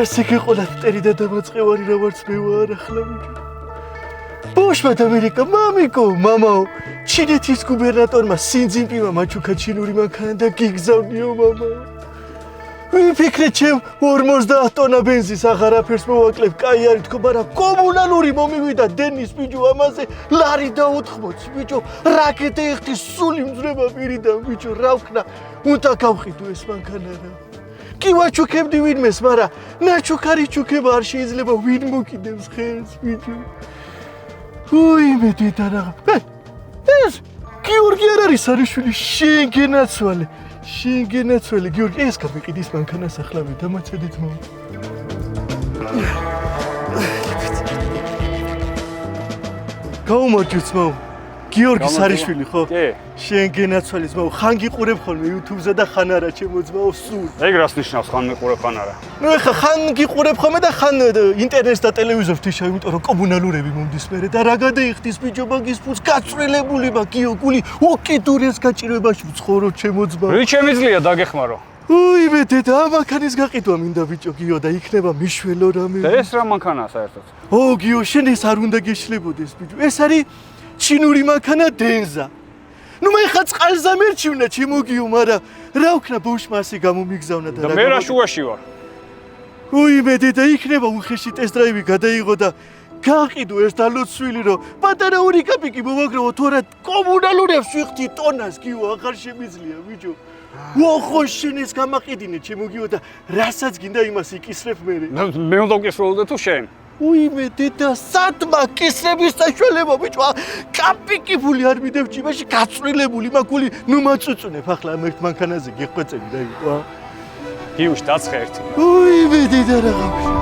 ასე გეყოლა მტერი და დამაწყევარი რა ვარც მე ვარ ახლა ბიჭო. ბოშმა და ამერიკა მამიკო, მამაო, ჩინეთის გუბერნატორმა სინძინპინმა მაჩუქა ჩინური მანქანა და გიგზავნიო მამაო. ვიფიქრე ჩემ 50 ტონა ბენზინს აღარაფერს მოვაკლებ, კაი არის თქო, მაგრამ კომუნალური მომივიდა დენის ბიჭო, ამაზე ლარი და 80 ბიჭო, რაკეტა ეხთი სული მძრება პირიდან ბიჭო, რა ვქნა, უნდა გავყიდო ეს მანქანა რა. კი ვაჩუქებდი ვინმეს, მაგრამ ნაჩუქარი ჩუქება არ შეიძლება ვინ მოკიდებს ხელს ბიჭო. მე დედარა. ეს გიორგი არ არის არიშვილი, შენ გენაცვალე. შენ გენაცვალე გიორგი, ეს გამიყიდის მანქანას ახლა მე დამაცედით მო. გაუმარჯვეთ მო. გიორგი სარიშვილი ხო? კი. შენ გენაცვალეს მო, ხან გიყურებ ხოლმე YouTube-ზე და ხან არა ჩემო ძმაო სულ. ეგ რას ნიშნავს ხან მიყურებ ხან არა? ნუ ეხა ხან გიყურებ ხოლმე და ხან ინტერნეტს და ტელევიზორს თიშავ, იმიტომ რომ კომუნალურები მომდის მერე და რა გადაიხდის ბიჭო მაგის ფულს გაწვრილებული მაგიო გული ოკიდურეს გაჭირვებაში ვცხოვრო ჩემო ძმაო. რით შემიძლია დაგეხმარო? მე დედა ამანქანის გაყიდვა მინდა ბიჭო გიო და იქნება მიშველო რამე. და ეს რა მანქანაა საერთოდ? გიო შენ ეს არ უნდა გეშლებოდეს ბიჭო. ეს არის ჩინური მანქანა დენზა. ნუ მე ხა წყალს ამერჩივნა ჩემო გიო, მაგრამ რა ვქნა ბოშმა ასე გამომიგზავნა და და მე რა შუაში ვარ? მე დედა იქნება უხეში ტესტ-დრაივი გადაიღო და გაყიდო ეს დალოცვილი რომ პატარა ორი კაპიკი მოვაგროვო, თუ არა კომუნალურებს ვიხდი ტონას გიო, აღარ შემიძლია ბიჭო. ხო შენ ეს გამაყიდინე ჩემო გიო და რასაც გინდა იმას იკისრებ მე. მე უნდა ვკისრულდე თუ შენ? მე დედა სადმა კისრების საშუალება ბიჭო, კაპიკი ფული არ მიდევ ჭიმაში გაწვრილებული მაგული, ნუ მაწუწუნებ ახლა ამ ერთ მანქანაზე გეხვეწები და იყო. გიუშ დაცხე ერთი. მე დედა რა გავხსნა.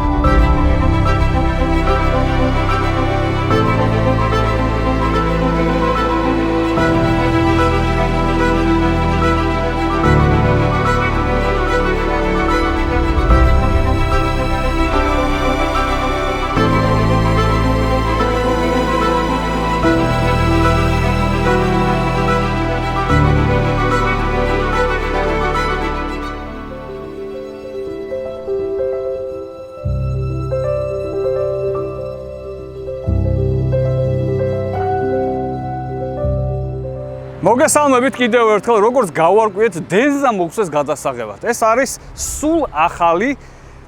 მოგესალმებით კიდევ ერთხელ, როგორც გავარკვიეთ დენზა მოგვცეს გადასაღებად. ეს არის სულ ახალი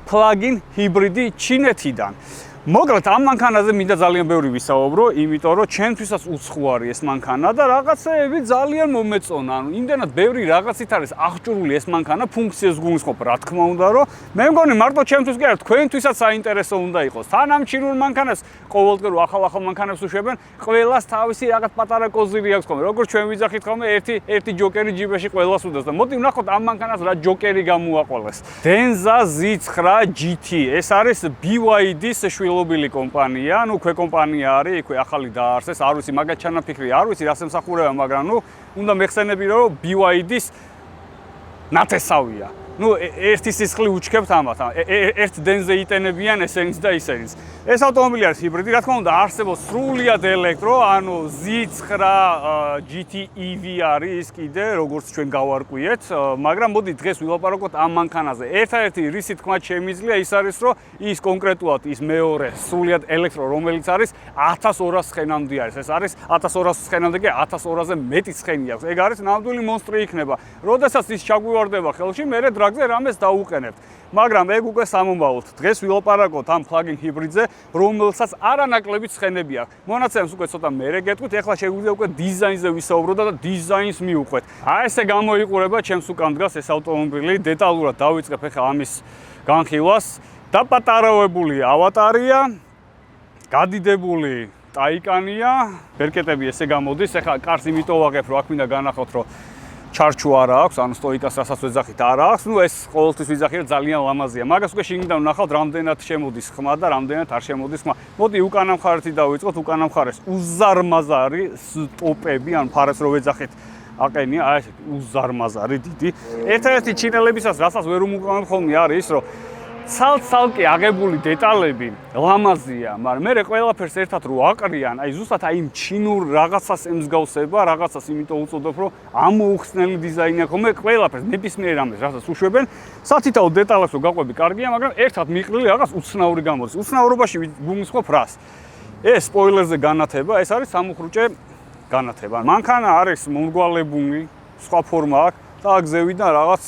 plug-in ჰიბრიდი ჩინეთიდან. მოგრად ამ მანქანაზე მინდა ძალიან ბევრი ვისაუბრო, იმიტომ რომ ჩემთვისაც უცხოარი ეს მანქანა და რაღაცეები ძალიან მომეწონა. ანუ იმდენად ბევრი რაღაცით არის აღჭურვილი ეს მანქანა, ფუნქციას გულისხმობ, რა თქმა უნდა, რომ მე მგონი მარტო ჩემთვის კი არა, თქვენთვისაც საინტერესო უნდა იყოს. თან ამ ჩინურ მანქანას ყოველდღე რო ახალ მანქანებს უშვებენ, ყველას თავისი რაღაც პატარა კოზირი აქვს ხოლმე. როგორც ჩვენ ვიძახით ხოლმე, ერთი ჯოკერი ჯიბეში ყველას უნდას და მოდი ვნახოთ ამ მანქანას რა ჯოკერი გამოაყოლეს. Denza Z9 GT. ეს არის BYD-ის შვილობილი კომპანია, ნუ ქვეკომპანია არის, იქვე ახალი დაარსეს, არ ვიცი, მაგათ ჩანაფიქრი არ ვიცი, რას ემსახურება, მაგრამ ნუ უნდა მეხსენები, რომ BYD-ის ნათესავია. ნუ ერთი სისხლი უჩქებთ ამათ, ერთ დენზე იტენებიან ესენიც და ისენიც. ეს ავტომობილი არის ჰიბრიდი, რა თქმა უნდა, არსებობს სრულიად ელექტრო, ანუ Z9 GT EV არის ის კიდე, როგორც ჩვენ გავარკვიეთ, მაგრამ მოდი დღეს ვილაპარაკოთ ამ მანქანაზე. ერთადერთი რისი თქმა შემიძლია ის არის, რომ ის კონკრეტულად ის მეორე სრულიად ელექტრო, რომელიც არის 1200 ცხენამდე არის. ეს არის 1200 ცხენამდე კი 1200-ზე მეტი ცხენი აქვს. ეგ არის ნამდვილი მონსტრი იქნება. როდესაც ის ჩაგვივარდება ხელში, მე დრაგზე რამეს დაუყენებთ. მაგრამ ეგ უკვე სამომავლოდ. დღეს ვილაპარაკოთ ამ plug-in ჰიბრიდზე, რომელსაც არანაკლები ცხენები აქვს. მონაცემს უკვე ცოტა მერე გეტყვით, ეხლა შეგვიძლია უკვე დიზაინზე ვისაუბროთ და დიზაინს მივუყვეთ. ესე გამოიყურება ჩემს უკან დგას ეს ავტომობილი, დეტალურად დავიწყებ ეხლა ამის განხილვას. დაპატარავებული ავატარია, გადიდებული ტაიკანია, ბერკეტები ესე გამოდის. ეხლა კარს იმიტომ ვაღებ, რომ აქ მინდა განახოთ, რომ ჩარჩო არა აქვს, ანუ სტოიკას რასაც ვეძახით არა აქვს. ნუ ეს ყოველთვის ვიძახი, რომ ძალიან ლამაზია. მაგას უკვე შიგნიდან ვნახავთ, რამდენად შემოდის ხმა და რამდენად არ შემოდის ხმა. მოდი უკანა მხარეთი დავიწყოთ, უკანა მხარეს უზარმაზარი სტოპები, ანუ ფარეს რო ვეძახით, აყენია, აი ეს უზარმაზარი დიდი. ერთადერთი ჩინელებისაც, რასაც ვერ უმოყვანებ ხოლმე არის ის, რომ ცალ-ცალკე აღებული დეტალები ლამაზია, მაგრამ მე ყველაფერს ერთად რო აყრიან, აი ზუსტად აი ჩინურ რაღაცას ემსგავსება, რაღაცას იმიტომ უწოდებ, რომ ამოუხსნელი დიზაინი აქვს. მე ყველაფერს ნებისმიერ ამას რასაც უშვებენ, სათითაო დეტალებს რო გაყვები კარგია, მაგრამ ერთად მიყრილი რაღაც უცნაური გამოდის. უცნაურობაში გულისხმობ რას? ეს სპოილერზე განათება, ეს არის სამუხრუჭე განათება. მანქანა არის მომრგვალებული, სხვა ფორმა აქვს და აგზევიდან რაღაც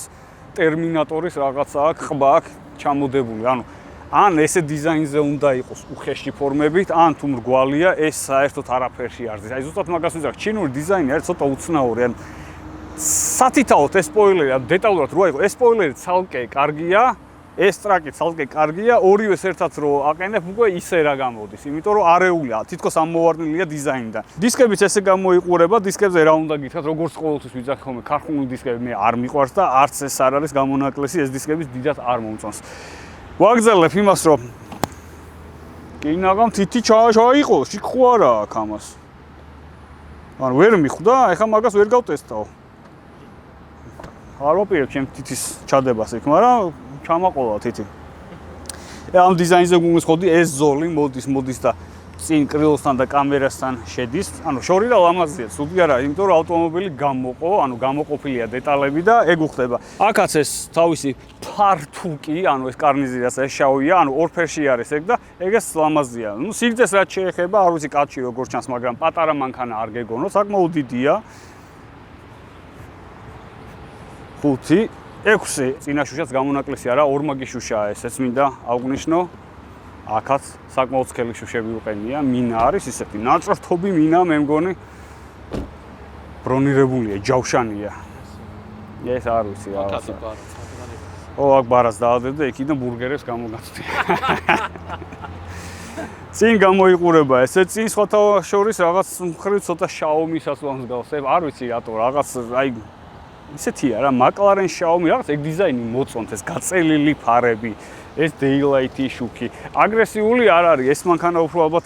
ტერმინატორის რაღაცა აქვს, ყბა აქვს ჩამოდებული. ანუ ან ესე დიზაინზე უნდა იყოს უხეში ფორმებით, ან თუ მრგვალია, ეს საერთოდ არაფერში არ ზის. აი ზუსტად მაგას ვიზრახ, ჩინური დიზაინი არის ცოტა უცნაური, ან სათითაოდ ეს სპოილერი, ან დეტალურად რო აიღო, ეს სპოილერი ცალკე კარგია, ეს ტრაკი ცალკე კარგია, ორივეს ერთად რო აყენებ, უკვე ისე რა გამოდის, იმიტომ რომ არეულია, თითქოს ამოვარდნილია დიზაინიდან. დისკებიც ესე გამოიყურება, დისკებზე რა უნდა გითხრათ, როგორც ყოველთვის ვიძახ ხოლმე, ქარხნული დისკები მე არ მიყვარს და არც ეს არ არის გამონაკლისი, ეს დისკები დიდად არ მომწონს. ვაგზავნებ იმას, რომ კინაღამ თითი ჩაიყო, შიქ არა აქ ამას. ანუ ვერ მიხვდა, ეხლა მაგას ვერ გავტესტავ. არ ვაპირებ ჩემ თითის ჩადებას იქ, მაგრამ ჩამაყოლა თითი. ამ დიზაინზე გულისხმობდი ეს ზოლი მოდის და წინ კრილოსთან და კამერასთან შედის. ანუ შორი და ლამაზია, სუდი არა, იმიტომ რომ ავტომობილი გამოყო, ანუ გამოყოფილია დეტალები და ეგ უხდება. აქაც ეს თავისი ფართუკი, ანუ ეს კარნიზი რაც ეს შავია, ანუ ორ ფერში არის ეგ და ეგეს ლამაზია. ნუ სიგრძეს რაც შეეხება, არ ვიცი კაცი როგორ ჩანს, მაგრამ პატარა მანქანა არ გეგონო, საკმაოდ დიდია. 5 6 წინა შუშაც გამონაკლისი არა, ორმაგი შუშაა ესეც მინდა აღვნიშნო. აქაც საკმაოდ სქელი შუშები უყენია, მინა არის ისეთი ნაწრთობი მინა, მე მგონი ბრონირებულია, ჯავშანია. ეს არ ვიცი რაღაცა. აქ ბარას დაადებ და იქიდან ბურგერებს გამოგაცდია. წინ გამოიყურება ესე წინ სხვათა შორის რაღაც მხრივ ცოტა Xiaomi-საც ვამსგავსებ, არ ვიცი რატო, რაღაც აი ისეთია რა, McLaren Xiaomi რაღაც ეგ დიზაინი მოწონთ, ეს გაწელილი ფარები, ეს daylight-ი შუქი. აგრესიული არ არის, ეს მანქანა უფრო ალბათ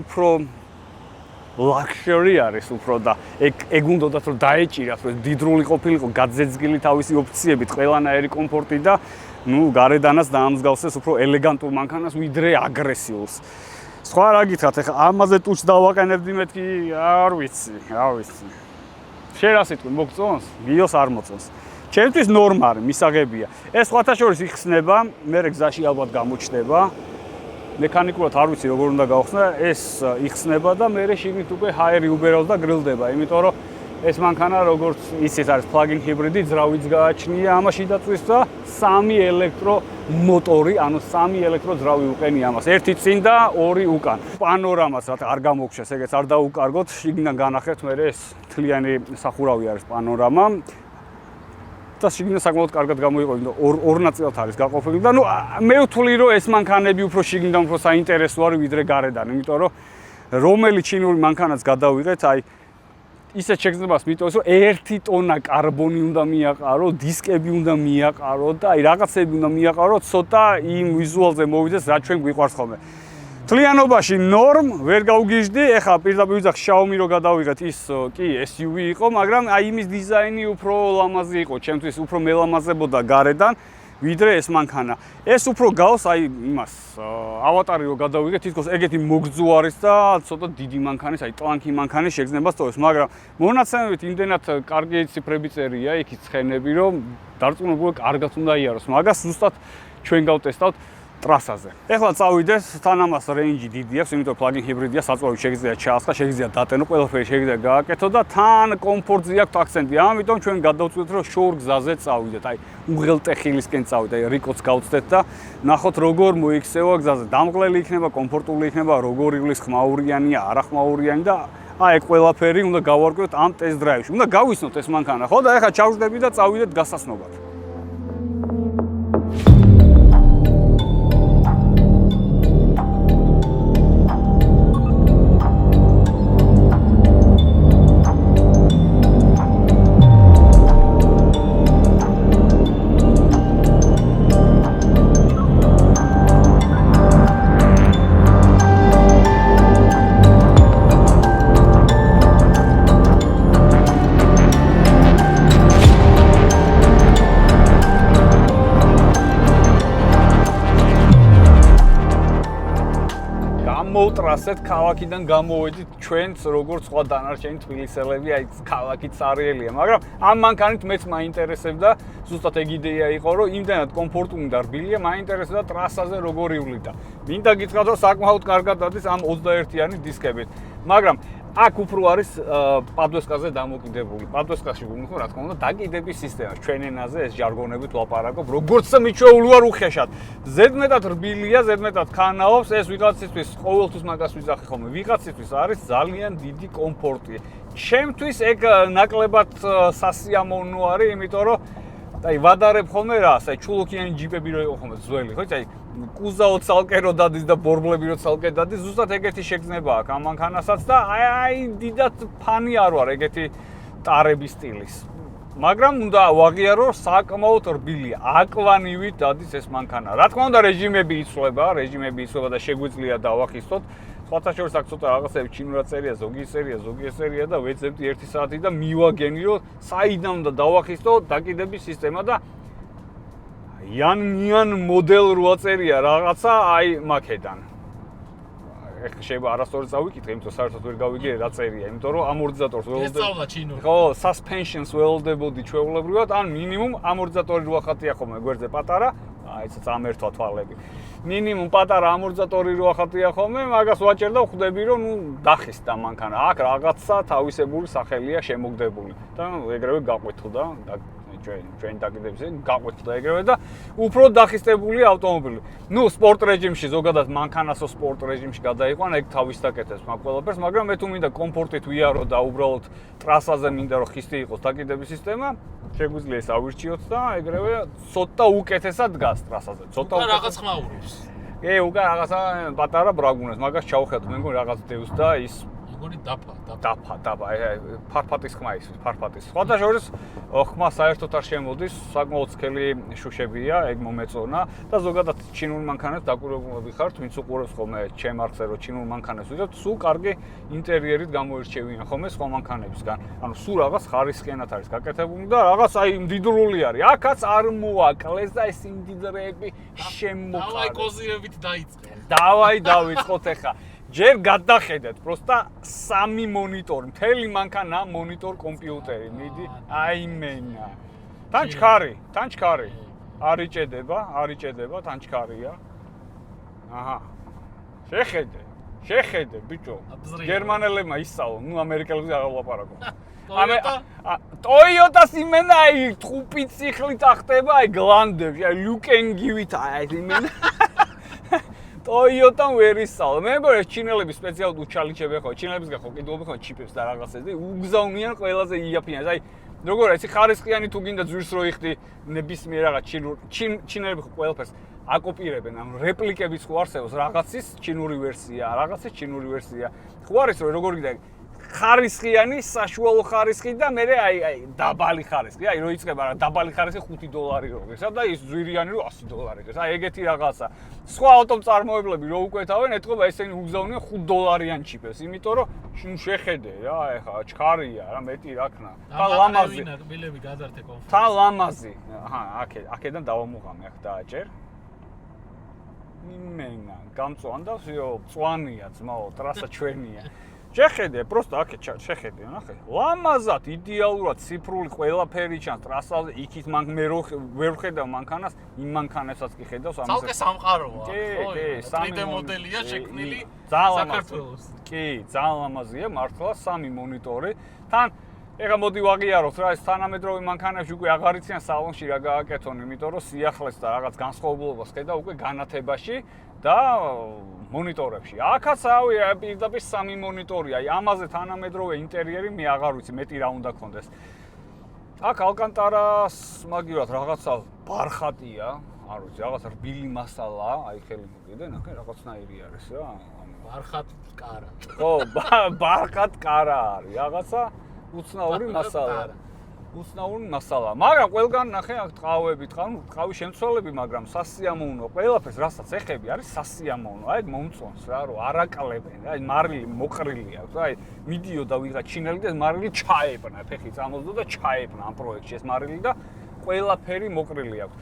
უფრო luxury არის უფრო და ეგ უნდათ რომ დაეჭირათ, რომ დიდრული ყოფილიყო, გაძეძგილი თავისი ოფციებით, ყველანაირი კომფორტი და ნუ გარედანაც დაამსგავსეს უფრო ელეგანტურ მანქანას ვიდრე აგრესიულს. სხვა რა გითხრათ, ეხლა ამაზე ტუჩს დავაყენებდი მეთქი, არ ვიცი. შენ რა სიტყვი მოგწონს? გიოს არ მოწონს. ჩემთვის ნორმალი, მისაღებია. ეს სხვათა შორის იხსნება, მე გზაში ალბათ გამოჩნდება. მექანიკურად არ ვიცი როგორ უნდა გავხსნა, ეს იხსნება და მე შიგნით უკვე ჰაერი უბერავს და გრილდება, იმიტომ რომ ეს მანქანა როგორც ისიც არის plug-in ჰიბრიდი, ძრავიც გააჩნია ამაში დაწვის და 3 ელექტრო მოტორი, ანუ 3 ელექტრო ძრავი უყენია ამას. ერთი წინ და 2 უკან. პანორამას რა არ გამოგჩეს, ეგეც არ დაუკარგოთ, შიგნიდან განახერთ, მე ეს თლიანი სახურავი არის პანორამა. და შიგნიდან საკმაოდ კარგად გამოიყო, იმიტომ ორ ნაწილად არის გაყოფილი და ნუ მე ვთვლი რომ ეს მანქანები უფრო შიგნიდან უფრო საინტერესო არის ვიდრე გარედან, იმიტომ რომ რომელი ჩინური მანქანაც გადავიღეთ, აი ისეთ შეგრძნებას მიტოვეს, რომ 1 ტონა კარბონი უნდა მიაყარო, დისკები უნდა მიაყარო და აი რაღაცები უნდა მიაყარო, ცოტა იმ ვიზუალზე მოვიდეს, რაც ჩვენ გვიყვარს ხოლმე. თლიანობაში ნორმ ვერ გავგიჟდი, ეხლა პირდაპირ ვიძახ Xiaomi რო გადავიღეთ, ის კი SUV იყო, მაგრამ აი იმის დიზაინი უფრო ლამაზი იყო, ჩემთვის უფრო მელამაზებოდა გარედან, ვიდრე ეს მანქანა. ეს უფრო გავს აი იმას, ავატარი რო გადავიღეთ, თითქოს ეგეთი მოგძუ არის და ცოტა დიდი მანქანის, აი ტლანკი მანქანის შეგრძნება სწორებს, მაგრამ მონაცემებით იმდენად კარგი ციფრები წერია, იქით ცხენები, რომ დარწმუნებული კარგად უნდა იაროს. მაგას ზუსტად ჩვენ გავტესტავთ ტრასაზე. ეხლა წავიდეთ, თან ამას რეინჯი დიდი აქვს, იმიტომ plug-in ჰიბრიდია, საწვავი შეგიძლია ჩაასხა, შეგიძლია დატენო, ყველაფერი შეგიძლია გააკეთო და თან კომფორტზე აქვს აქცენტი. ამიტომ ჩვენ გადავწყვეტთ, რომ შორ გზაზე წავიდეთ. აი, უღელტეხილისკენ წავიდეთ, აი რიკოც გავწდეთ და ნახოთ როგორ მოიქცევა გზაზე. დამღლელი იქნება, კომფორტული იქნება, როგორ ივლის, ხმაურიანია, არახმაურიანი და აი ეგ ყველაფერი უნდა გავარკვევთ ამ ტესტ დრაივში. უნდა გავიცნოთ ეს მანქანა, ხო და ეხლა ჩავждები და წავიდეთ გასასნობად. ტრასეთ ქალაქიდან გამოვედით ჩვენც როგორც სხვა დანარჩენი თბილისელები, აი ქალაქით სარიელია, მაგრამ ამ მანქანით მეც მაინტერესებდა, ზუსტად ეგ იდეა იყო, რომ იმდენად კომფორტული და რბილია, მაინტერესებდა ტრასაზე როგორ ივლიდა. მინდა გითხრათ, რომ საკმაოდ კარგად დადის ამ 21-იანი დისკებით. მაგრამ აქ უფრო არის პადვესკაზე დამოკიდებული. პადვესკაში ვუმხო, რა თქმა უნდა, დაკიდების სისტემა. ჩვენ ენაზე ეს ჟარგონებით ვლაპარაკობ, როგორც მიჩვეული ვარ უხეშად. ზედმეტად რბილია, ზედმეტად ქანაობს, ეს ვიღაცისთვის ყოველთვის მაგას ვიზახი ხოლმე. ვიღაცისთვის არის ძალიან დიდი კომფორტი. ჩემთვის ეგ ნაკლებად სასიამოვნო არის, იმიტომ რომ აი ვადარებ ხოლმე რას, აი ჩულოქიანი ჯიპები რო იყო ხოლმე ძველი, ხო, აი კუზაო ცალკე რო დადის და ბორბლები რო ცალკე დადის, ზუსტად ეგეთი შეგრძნება აქვს ამ მანქანასაც და აი დიდად ფანი არ ვარ ეგეთი ტარების სტილის. მაგრამ უნდა ვაღიარო, საკმაოდ რბილია, აკვანივით დადის ეს მანქანა. რა თქმა უნდა, რეჟიმები იცვლება და შეგვიძლია დავახისტოთ. სხვათა შორის აქ ცოტა რაღაცები ჩინურად წერია, ზოგი სერია და ვეძებდი 1 საათი და მივაგენი, რომ საიდან უნდა დავახისტო დაკიდების სისტემა და იან მოდელ 8 წერია რაღაცა აი მაქედან. ეხლა შეიძლება არასწორად წავიკითხე, იმიტომ საერთოდ ვერ გავიგე რა წერია, იმიტომ რომ ამორტიზატორს ესწავლა ჩინური. ხო, suspensions ველოდებოდი ჩვეულებრივად, ან მინიმუმ ამორტიზატორი რო ახატია ხოლმე გვერდზე პატარა, აი ეს წამერთვა თვალები. მინიმუმ პატარა ამორტიზატორი რო ახატია ხოლმე, მაგას ვაჭერ და ხვდები რომ ნუ დახისტა მანქანა. აქ რაღაცა თავისებური სახელია შემოგდებული და ეგრევე გაყვეთილდა და ჩვენ დაკიდების გაყვეთილდა ეგრევე და უფრო დახისტებული ავტომობილი. ნუ სპორტ რეჟიმში ზოგადად მანქანასო სპორტ რეჟიმში გადაიყვან, ეგ თავის დაკეთებს მაგ ყველაფერს, მაგრამ მე თუ მინდა კომფორტით ვიარო და უბრალოდ ტრასაზე მინდა რომ ხისტი იყოს დაკიდების სისტემა, შეგვიძლია ეს ავირჩიოთ და ეგრევე ცოტა უკეთესად დგას ტრასაზე. ცოტა რაღაც ხმაურობს. უკან რაღაცა პატარა ბრაგუნას, მაგას ჩავხედოთ, მე მგონი რაღაც დევს და ის მგონი დაფა. ფარფატის ხმა ის, ფარფატის. სხვათა შორის ხმა საერთოდ არ შემოდის, საკმაოდ სქელი შუშებია, ეგ მომეწონა და ზოგადად ჩინურ მანქანებს დაკვირვებულები ხართ, ვინც უყურებს ხოლმე ჩემ არხზე, რომ ჩინურ მანქანებს ვიღებთ, სულ კარგი ინტერიერით გამოირჩევიან ხოლმე სხვა მანქანებისგან. ანუ სულ რაღაც ხარისხიანად არის გაკეთებული და რაღაც აი მდიდრული არის. აქაც არ მოაკლეს და ეს იმდიდრეები შემოყარეს. დავაი კოზირებით დაიწყე. დავაი დავიწყოთ ახლა. ჯერ გადახედეთ, პროსტა 3 მონიტორი, მთელი მანქანა მონიტორ კომპიუტერი, მიდი, აი მენა. თან ჩქარი. არ იჭედება, თან ჩქარია. აჰა. შეხედე, ბიჭო. გერმანელებმა ისწავლო, ნუ ამერიკელებზე აღარ ვლაპარაკობ. Toyota-ს იმენა აი თხუპი ციკლით ახტება, აი გლანდებში, აი ლუკენგივით აი იმენა. Toyota-ს ვერ ისწავლე. მე მგონი ჩინელები სპეციალურად უჩალიჩები ხო, ჩინელებისგან ხო კიდობენ ხო ჩიპებს და რაღაცებს და უგზავნიან ყველაზე იაფიანს. აი როგორ არის ხარისხიანი თუ გინდა ძვირს რო იხდი ნებისმიერ რაღაც ჩინელები ხო ყველაფერს აკოპირებენ, ანუ რეპლიკებიც ხო არსებობს რაღაცის ჩინური ვერსია. ხო არის რომ როგორ გინდა ხარისხიანი, საშუალო ხარისხი და მე აი დაბალი ხარისხი. აი რო იწყება რა დაბალი ხარისხი $5 როგესა და ის ძვირიანი რო $100 აი ეგეთი რაღაცა. სხვა ავტომწარმოებლები რო უკვეთავენ, ეთქობა ესენი უგზავნიან $5 ჩიპებს, იმიტომ რომ შეხედე რა, ეხა ჩქარია რა, მეტი რა ქნა. და ლამაზი. ბილები გადართე კონფორტი. თან ლამაზი. აჰა, აქედან დავამოღამე, აქ დააჭერ. იმენა, გამწვან და წვანია ძმაო, ტრასა ჩვენია. შეხედე, პროსტა აქ შეხედე, ნახე. ლამაზად, იდეალურად ციფრული ყველაფერი ჩანს ტრასაზე, იქით მე ვერ ვხედავ მანქანას, იმ მანქანასაც კი ხედავს ამას. ცალკე სამყაროა. კი, 3D მოდელია შექმნილი საქართველოს. კი, ძალიან ლამაზია, მართლა 3 მონიტორი. თან ეხლა მოდი ვაღიაროთ რა, ეს თანამედროვე მანქანებში უკვე აღარ იციან სალონში რა გააკეთონ, იმიტომ რომ სიახლეს და რაღაც განსხვავებულობას ხედავ უკვე განათებაში და მონიტორებში. აქაც პირდაპირ 3 მონიტორია, აი ამაზე თანამედროვე ინტერიერი მე აღარ ვიცი, მეტი რა უნდა ქონდეს. აქ ალკანტარას მაგივრად რაღაცა ბარხატია, არ ვიცი, რაღაც რბილი მასალა, აი ხელი მოგიდე, ნახე რაღაცნაირი არის რა. ბარხატ კარა. ხო, ბარხატ კარა არის, რაღაცა უცნაური მასალა. მაგრამ ყველგან ნახე აქ ტყავები, ტყავის შემცველები, მაგრამ სასიამოვნო, ყველაფერს რასაც ეხები არის სასიამოვნო. აი მომწონს რა, რომ არაკლებენ, აი მარილი მოყრილი აქვს. აი მიდიოდა ვიღაც ჩინელი და მარილი ჩაებნა, ფეხი წამოსდა და ჩაებნა ამ პროექტში ეს მარილი და ყველაფერი მოყრილი აქვს.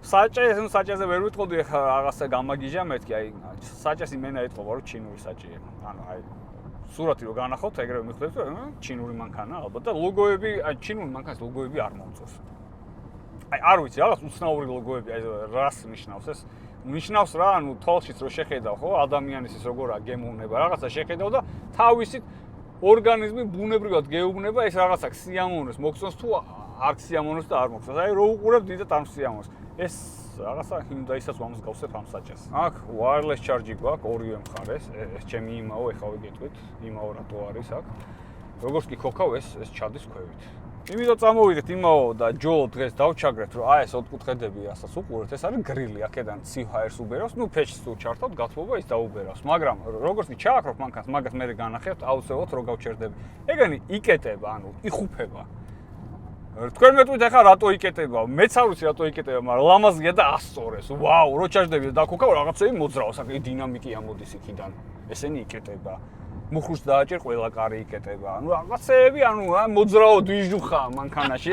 საჭეზე ვერ ვიტყოდი ახლა რაღაცა გამაგიჟა მეთქი, აი საჭეს იმენა ეთყობა რომ ჩინური საჭია. ანუ აი სურათი რო განახავთ, ეგრევე მიხვდეთ რომ ჩინური მანქანა ალბათ და ლოგოები, აი ჩინური მანქანის ლოგოები არ მომწონს. აი არ ვიცი, რაღაც უცნაური ლოგოები, აი რას ნიშნავს ეს? ნიშნავს რა, ანუ თვალშიც რო შეხედავ, ხო, ადამიანის ის როგორა გემოვნება, რაღაცა შეხედავ და თავისით ორგანიზმი ბუნებრივად გეუბნება ეს რაღაცა სიამოვნოს მოგწონს თუ არ სიამოვნოს და არ მოგწონს. აი რო უყურებ დიდად არ სიამოვნოს. ეს რაღაცა Hyundai-საც ვამსგავსებ ამ საჭეს. აქ wireless charge გვაქვს ორივე მხარეს. ეს ჩემი იმაო, ეხლა ვიგეთქვით, იმაო რატო არის აქ. როგორც კი ქოქავ ეს ჩადის ქვევით. იმიტომ წამოვიდეთ იმაო და ჯო დღეს დავჩაგრეთ რომ აი ეს ოთხკუთხედები რასაც უყურეთ ეს არის გრილი აქედან ცივჰაერს უბერავს ნუ ფეჩს თუ ჩართავთ გათბობა ის დაუბერავს მაგრამ როგორც კი ჩააქრობ მანქანას მაგას მე განახებთ აუცილებლად რო გავჩერდები ეგენი იკეტება ანუ იხუფება თქვენ მეტყვით ახლა რატო იკეტება მეც არ ვიცი რატო იკეტება მაგრამ ლამაზია და ასწორეს ვაუ რო ჩაჯდები და დაქოქავ რაღაცები მოძრაობს აქ დინამიკი ამოდის იქიდან ესენი იკეტება მუხრუს დააჭერ ყველა კარი იკეტება. ანუ რაღაცეები, ანუ მოძრაო დვიჟუხა მანქანაში.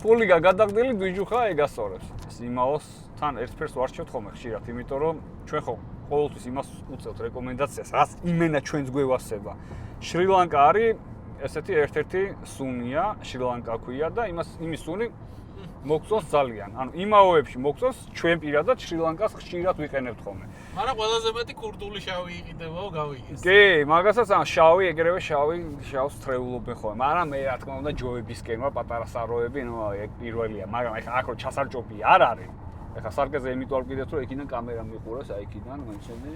ფული გადაგდილი დვიჟუხა ეგასწორებს. ეს იმაოს თან ერთფერს ვარჩევთ ხოლმე ხშირად, იმიტომ რომ ჩვენ ხო ყოველთვის იმას უწევთ რეკომენდაციას, რაც იმენა ჩვენს გვევასება. შრი-ლანკა არის ესეთი ერთ-ერთი სუნია, შრი-ლანკა ქვია და იმის სუნი მოგწონს ძალიან. ანუ იმაოებში მოგწონს ჩვენ პირადად შრი-ლანკას ხშირად ვიყენებთ ხოლმე. მაგრამ ყველაზე მეტი კურდული შავი იყიდებაო გავიგეს. კი, მაგასაც შავი ეგრევე შავს თრეულობენ ხოლმე. მაგრამ მე რა თქმა უნდა ჯოებისკენვა პატარა საროები, ნუ ეგ პირველია, მაგრამ ეხა აქ რო ჩასარჭოპი არ არის. ეხა სარკეზე იმიტომ არ ვკიდეთ რომ იქიდან კამერა მიყურებს, აი იქიდან მენცენე,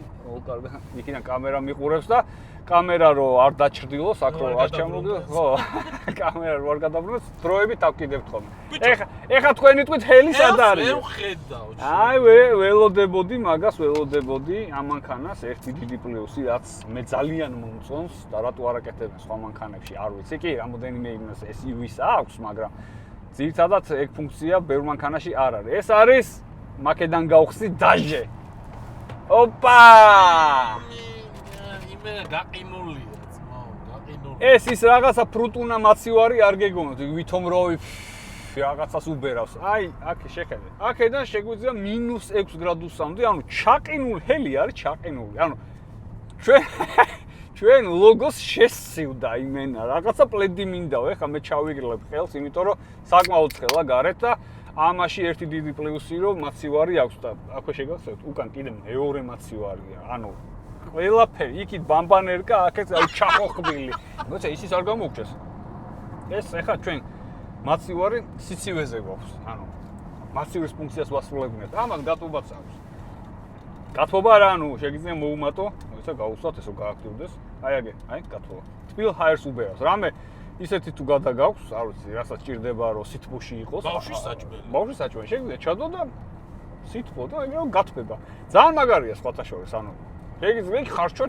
იქიდან კამერა მიყურებს და კამერა რო არ დაჩრდილოს, აქ რო არ ჩამოვიდოს, ხო, კამერა რო არ გადაბრუნოს, დროებით ავკიდებთ ხოლმე. ეხა თქვენი თვით ჰელი სად არის? ვერ ვხედავ. აი ველოდებოდი მაგას ველოდებოდი ამ მანქანას ერთი დიდი პლუსი რაც მე ძალიან მომწონს და რატო არ აკეთებენ სხვა მანქანებში არ ვიცი კი რამოდენიმე იმას SUV-ს აქვს მაგრამ ძირითადად ეგ ფუნქცია ბევრ მანქანაში არ არის ეს არის მაკედან გავხსნი დაჟე ოპა იმენა გაყინულია ძმაო გაყინულია ეს ის რაღაცა ფრუტუნა მაცივარი არ გეგონოთ ვითომ როვი რაღაცას უბერავს. აი, აქ შეხედე. აქედან შეგვიძლია -6 გრადუსამდე, ანუ ჩაყინული ჰელი არის, ჩაყინული. ანუ ჩვენ ლოგოს შესცივდა იმენა, რაღაცა პლედი მინდაო. ეხლა მე ჩავიგრილებ ხელს, იმიტომ რომ საკმაოდ ცხელა გარეთ და ამაში ერთი დიდი პლუსი რომ მაცივარი აქვს და აქვე შეგახსენებთ, უკან კიდე მეორე მაცივარია. ანუ ყველაფერი, იქით ბამბანერკა, აქეთ აი ჩახოხბილი. მოიცა ისიც არ გამოგჭეს. ეს ეხლა ჩვენ მაცივარი სიცივეზე გვაქვს. ანუ მაცივრის ფუნქციას ვასრულებთ. ამას გათბობაც აქვს. გათბობა რა, ანუ შეგიძლია მოუმატო, მოიცა გაუსვათ ესო გააქტიურდეს. აი აგე, აი გათბობა. თბილ ჰაერს უბერავს. რამე ისეთი თუ გადაგაქვს, არ ვიცი, რასაც ჭირდება რომ სითბოში იყოს. ბავშვის საჭმელი. ბავშვის საჭმელი შეგიძლია ჩადო და სითბო და ეგრე გათბება. ძალიან მაგარია სხვათა შორის, ანუ შეგიძლია ხარჩო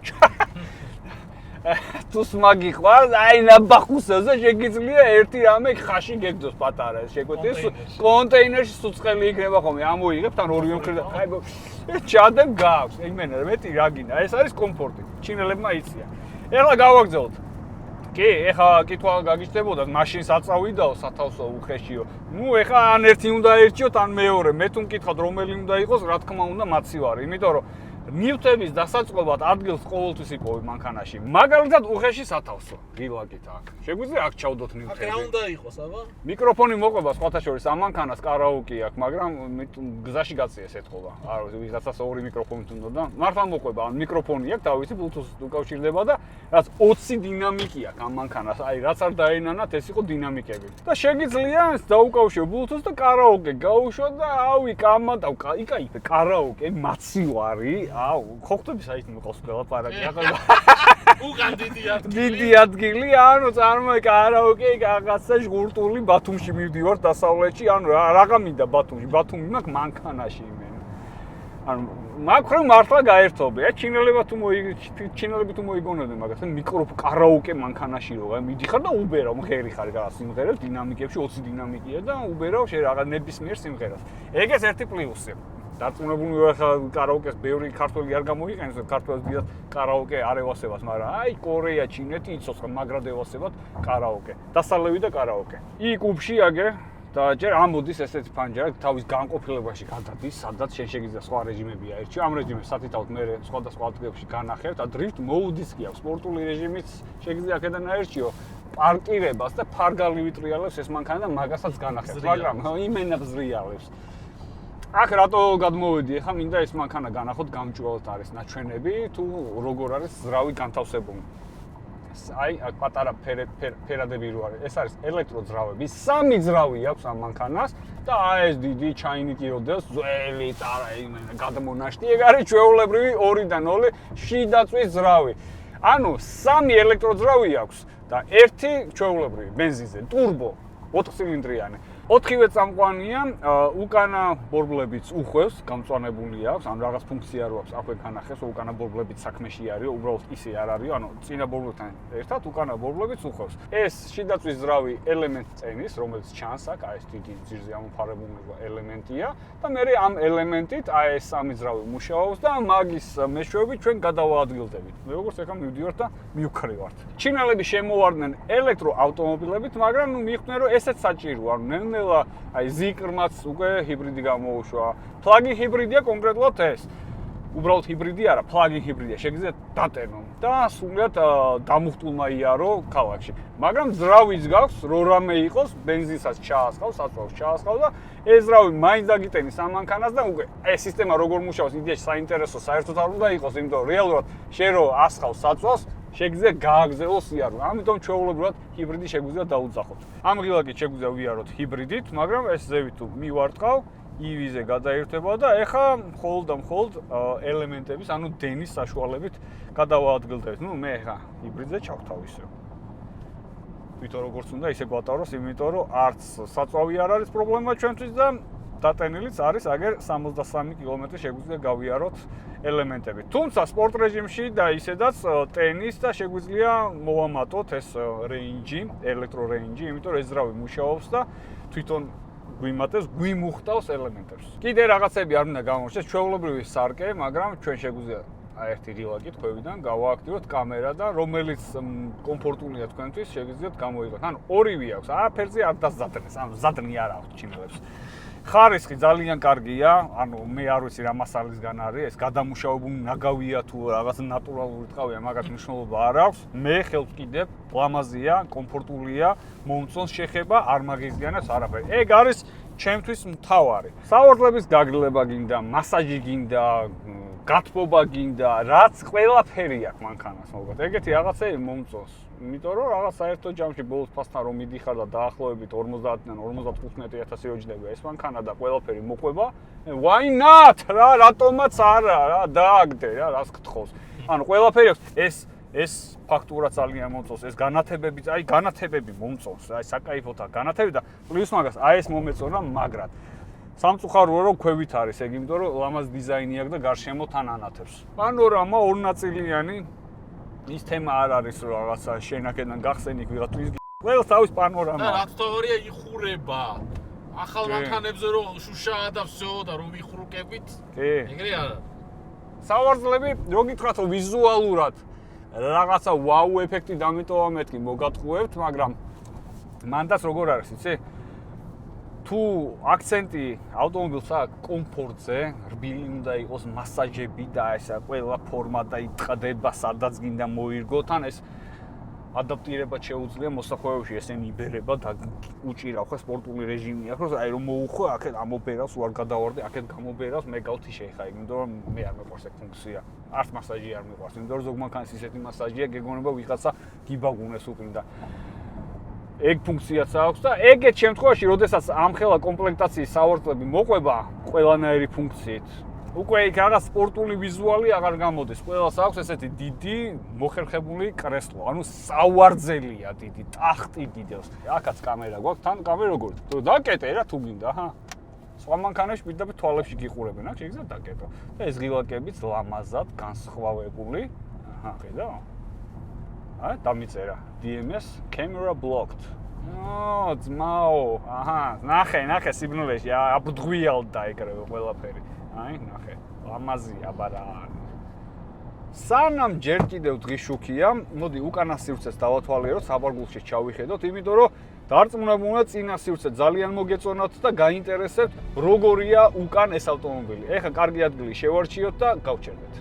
თუ სმაგი ხარ, აი ნაბახუსაზე შეგიძლია ერთი რამე ხაში გეგდოს პატარა, შეგვეძლოს კონტეინერში სუცხელი იქნება ხოლმე, ამოიღებთ ან ორივე მხრიდან. აი ჩადებ გაქვს, იმენა მეტი რა გინდა, ეს არის კომფორტი. ჩინელებმა იციან. ეხლა გავაგზავნოთ. კი, ეხლა კითხვა გაგიჩნდებოდა, მაშინ საწავიდაო, სათავსო უხეშიო. ნუ ეხლა ან ერთი უნდა ერჩიოთ, ან მეორე. მე თუ მკითხავთ რომელი უნდა იყოს, რა თქმა უნდა მაცივარი, იმიტომ რომ ნივთების დასაწყობად ადგილს ყოველთვის იპოვებ მანქანაში. მაგალითად უხეში სათავსო. გილაკით აქ. შეგვიძლია აქ ჩავდოთ ნივთები. აქ რა უნდა იყოს, აბა? მიკროფონი მოყვება სხვათა შორის ამ მანქანას კარაოკე აქვს, მაგრამ გზაში გაწიეს ეთქობა. არ ვიცი, ვიღაცას ორი მიკროფონი უნდა და მართლა მოყვება, ან მიკროფონი აქვს, თავისი Bluetooth-ით უკავშირდება და რაც 20 დინამიკი აქვს ამ მანქანას. აი, რაც არ დაენანათ, ეს იყო დინამიკები. და შეგიძლია დაუკავშირო Bluetooth და კარაოკე გაუშვა და ავი კამატავ, იკაიფე კარაოკე მაცივარი. აუ, ხოხტები საით მოყავს ყველა პარაკი. უკან დიდი ადგილი, ანუ წარმოე კარაოკე, რაღაცა ჟღურტული ბათუმში მივდივარ დასავლეთში, ანუ რაღა მინდა ბათუმში, ბათუმი მაქვს მანქანაში იმენა. ანუ მაგრამ მართლა გაერთობე, ჩინელები თუ მოიგონებდნენ მაგას, კარაოკე მანქანაში რა, მიდიხარ და უბერავ, მღერი ხარ რაღაც სიმღერებს, დინამიკებში 20 დინამიკია და უბერავ რაღაც ნებისმიერ სიმღერას. ეგეც ერთი პლუსია. დარწმუნებული ვარ ხა კარაოკეს ბევრი ქართველი არ გამოიყენებს ქართველს დიდად კარაოკე არ ევასებას, მაგრამ აი კორეა, ჩინეთი იცოცხლ მაგრად ევასებათ კარაოკე. დასალევი და კარაოკე. იქ უბში აგე და ჯერ ამოდის ესეთი ფანჯარა თავის განყოფილებაში გადადის, სადაც შენ შეგიძლია სხვა რეჟიმები აერჩიო. ამ რეჟიმებს სათითაოდ მე სხვადასხვა ადგილებში განახევ და დრიფტ მოუდის კი აქვს. სპორტული რეჟიმიც შეგიძლია აქედან აერჩიო. პარკირებას და ფარგალი ვიტრიალებს ეს მანქანა და მაგასაც განახევს, მაგრამ იმენა ზრიალებს. აქ რატო გადმოვედი? ახლა მინდა ეს მანქანა განახოთ, გამჭვირვალთ არის ნაჩვენები, თუ როგორ არის ზრავი განთავსებული. აი, აქ პატარა ფერადები რო არის. ეს არის ელექტროძრავები. 3 ძრავი აქვს ამ მანქანას და აი ეს დიდი ჩაინიკი როდესაც ძველი წარა იმენა გადმონაშტი. ეგ არის ჩვეულებრივი 2-დან 0 შიდაწვის ძრავი. ანუ 3 ელექტროძრავი აქვს და 1 ჩვეულებრივი ბენზინზე, ტურბო, 4 ცილინდრიანი. 4-ვე წამყვანია, უკანა ბორბლებიც უხვევს, გამწვანებული აქვს, ან რაღაც ფუნქცია რო აქვს, აქვე განახევს, უკანა ბორბლებიც საქმეში არის, უბრალოდ ისე არ არის, ანუ წინა ბორბლებთან ერთად უკანა ბორბლებიც უხვევს. ეს შიდაწვის ძრავი ელემენტ წენის, რომელიც ჩანს აქ, აი ეს დიდი ძირზე ამოფარებული ელემენტია და მე ამ ელემენტით აი ეს 3 ძრავი მუშაობს და მაგის მეშვეობით ჩვენ გადავაადგილდებით. მე როგორც ეხლა მივდივართ და მივქრევართ. ჩინელები შემოვარდნენ ელექტროავტომობილებით, მაგრამ ნუ მიხვდნენ რომ ესეც საჭიროა, ანუ აი ზიკრმაც უკვე ჰიბრიდი გამოუშვა. პლაგინ ჰიბრიდია კონკრეტულად ეს. უბრალოდ ჰიბრიდი არა, პლაგინ ჰიბრიდია. შეგიძლიათ დატენო და სულიად დამუხტულმა იარო ქალაქში. მაგრამ ძრავიც გაქვს, რო რამე იყოს, ბენზინსაც ჩაასხავს, საწვავს ჩაასხავს და ეს ძრავი მაინც დაგიტენის ამ მანქანას და უკვე ეს სისტემა როგორ მუშაობს, იდეაში საინტერესო საერთოდ არ უნდა იყოს, იმიტომ რომ რეალურად შენ რო ასხავს, საწვავს შეგიძლია გააგზავნოს იარო. ამიტომ ჩვეულებრივად ჰიბრიდი შეგვიძლია დაუძახოთ. ამ ღილაკით შეგვიძლია ვიაროთ ჰიბრიდით, მაგრამ ეს ზევით თუ მივარტყავ, EV-ზე გადაირთვება და ეხა მხოლოდ და მხოლოდ ელემენტების, ანუ დენის საშუალებით გადავაადგილდებით. ნუ მე ეხა ჰიბრიდზე ჩავთავ ისე. თვითონ როგორც უნდა ისე გვატაროს, იმიტომ რომ არც საწვავი არ არის პრობლემა ჩვენთვის და დატენილიც არის აგერ 63 კილომეტრი შეგვიძლია გავიაროთ ელემენტები. თუმცა სპორტ რეჟიმში და ისედაც ტენის და შეგვიძლია მოვამატოთ ეს რეინჯი, ელექტრო რეინჯი, იმიტომ რომ ეს ძრავი მუშაობს და თვითონ გვიმატებს, გვიმუხტავს ელემენტებს. კიდე რაღაცები არ უნდა გამოჩნდეს, ჩვეულებრივი სარკე, მაგრამ ჩვენ შეგვიძლია აი ერთი ღილაკით ქვევიდან გავააქტივოთ კამერა და რომელიც კომფორტულია თქვენთვის, შეგიძლიათ გამოიღოთ. ანუ ორივე აქვს, არაფერზე არ დაზადნეს, ანუ ზადნი არ აქვს ჩინელებს. ხარისხი ძალიან კარგია, ანუ მე არ ვიცი რა მასალისგან არის, ეს გადამუშავებული ნაგავია თუ რაღაც ნატურალური ტყავია, მაგას მნიშვნელობა არ აქვს. მე ხელს ვკიდებ, ლამაზია, კომფორტულია, მომწონს შეხება, არ მაგისგანაც არაფერი. ეგ არის ჩემთვის მთავარი. საوارლების გაგრილება გინდა, მასაჟი გინდა, გათბობა გინდა, რაც ყველაფერი აქვს მანქანას, მოგოთ. ეგეთი რაღაცები მომწონს. იმიტომ რომ რაღაც საერთო ჯამში ბოლოს ფასთან რომ მიდიხარ და დაახლოებით 50-დან 55,000 იოჯდება ეს მანქანა და ყველაფერი მოყვება, why not? რატომაც არა, რა დააგდე რა, რას გთხოვს. ანუ ყველაფერი აქვს. ეს ფაქტურა ძალიან მომწონს, ეს განათებები, აი განათებები მომწონს, აი საკაიფოთა განათები და პლუს მაგას აი ეს მომეწონა მაგრად. სამწუხაროა რომ ქვევით არის ეგ, იმიტომ რომ ლამაზ დიზაინი აქვს და გარშემო თან ანათებს. პანორამა ორნაწილიანი ის თემა არ არის რომ რაღაცა შენ აქედან გახსენი ვიღათვის ყველას თავის პანორამა. და რაც თორია იხურება. ახალ მანქანებზე რომ შუშაა და всё და რომ ვიხურკებით. კი. ეგრე არა. საوارლები რო გითხრათ რომ ვიზუალურად რაღაცა ვაუ ეფექტი დამეტოვა მეთქი მოგატყუებთ, მაგრამ მანდაც როგორ არის, იცი? თუ აქცენტი ავტომობილს აქვს კომფორტზე, რბილი უნდა იყოს მასაჟები და ესა ყველა ფორმა და იტყდება, სადაც გინდა მოირგო, თან ეს ადაპტირება შეუძლია მოსახვევებში ესენი იბერება და უჭირავ ხო სპორტული რეჟიმი აქვს, აი რომ მოუხო, აქეთ ამობერავს, უარ გადავარდე, აქეთ გამობერავს, მე გავთიშე ხა, იმიტომ რომ მე არ მეყვარს ეგ ფუნქცია. არც მასაჟი არ მეყვარს, იმიტომ რომ ზოგ მანქანის ისეთი მასაჟია, გეგონება ვიღაცა გიბაგუნეს უკრინდა. ეგ ფუნქციაც აქვს და ეგეთ შემთხვევაში, როდესაც ამხელა კომპლექტაციის საوارლები მოყვება ყველანაირი ფუნქციით, უკვე იქ რაღაც სპორტული ვიზუალი აღარ გამოდის. ყველას აქვს ესეთი დიდი მოხერხებული კრესლო, ანუ საوارლია დიდი, ტახტი დიდავს. აქაც კამერა გვაქვს, თან კამერა როგორ? დაკეტე რა თუ გინდა, აჰა. სხვა მანქანებში პირდაპირ თვალებში გიყურებენ, აქ შეგიძლიათ დაკეტო. და ეს ღილაკებიც ლამაზად განსხვავებული. აჰა, ხედავ? დამიწერა DMS camera blocked. ძმაო, აჰა, ნახე სიბნელეში, აბდღვიალდა ეგრევე ყველაფერი. აი, ნახე, ლამაზია ბარა. სანამ ჯერ კიდევ დღის შუქია, მოდი უკანა სივრცეს დავათვალიეროთ, საბარგულში ჩავიხედოთ, იმიტომ რომ დარწმუნებულნი წინა სივრცე ძალიან მოგეწონათ და გაინტერესებთ როგორია უკან ეს ავტომობილი. ეხლა კარგი ადგილი შევარჩიოთ და გავჩერდეთ.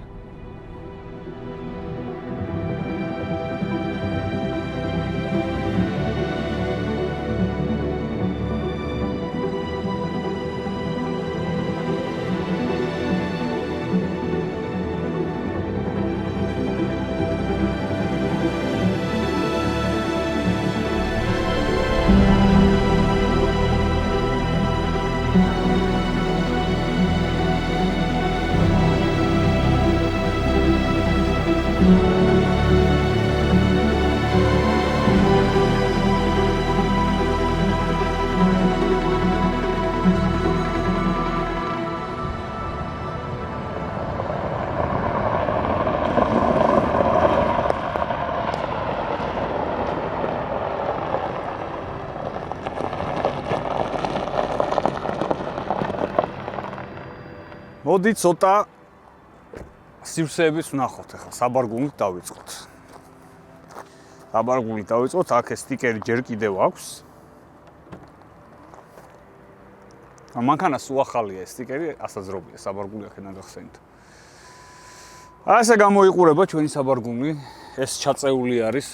მოდი ცოტა სივრცეების ვნახოთ ახლა საბარგულით დავიწყოთ. საბარგულით დავიწყოთ, აქ ეს სტიკერი ჯერ კიდევ აქვს. მანქანას უახალია ეს სტიკერი, ასაძრობია საბარგული აქედან გახსენით. ასე გამოიყურება ჩვენი საბარგული, ეს ჩაწეული არის,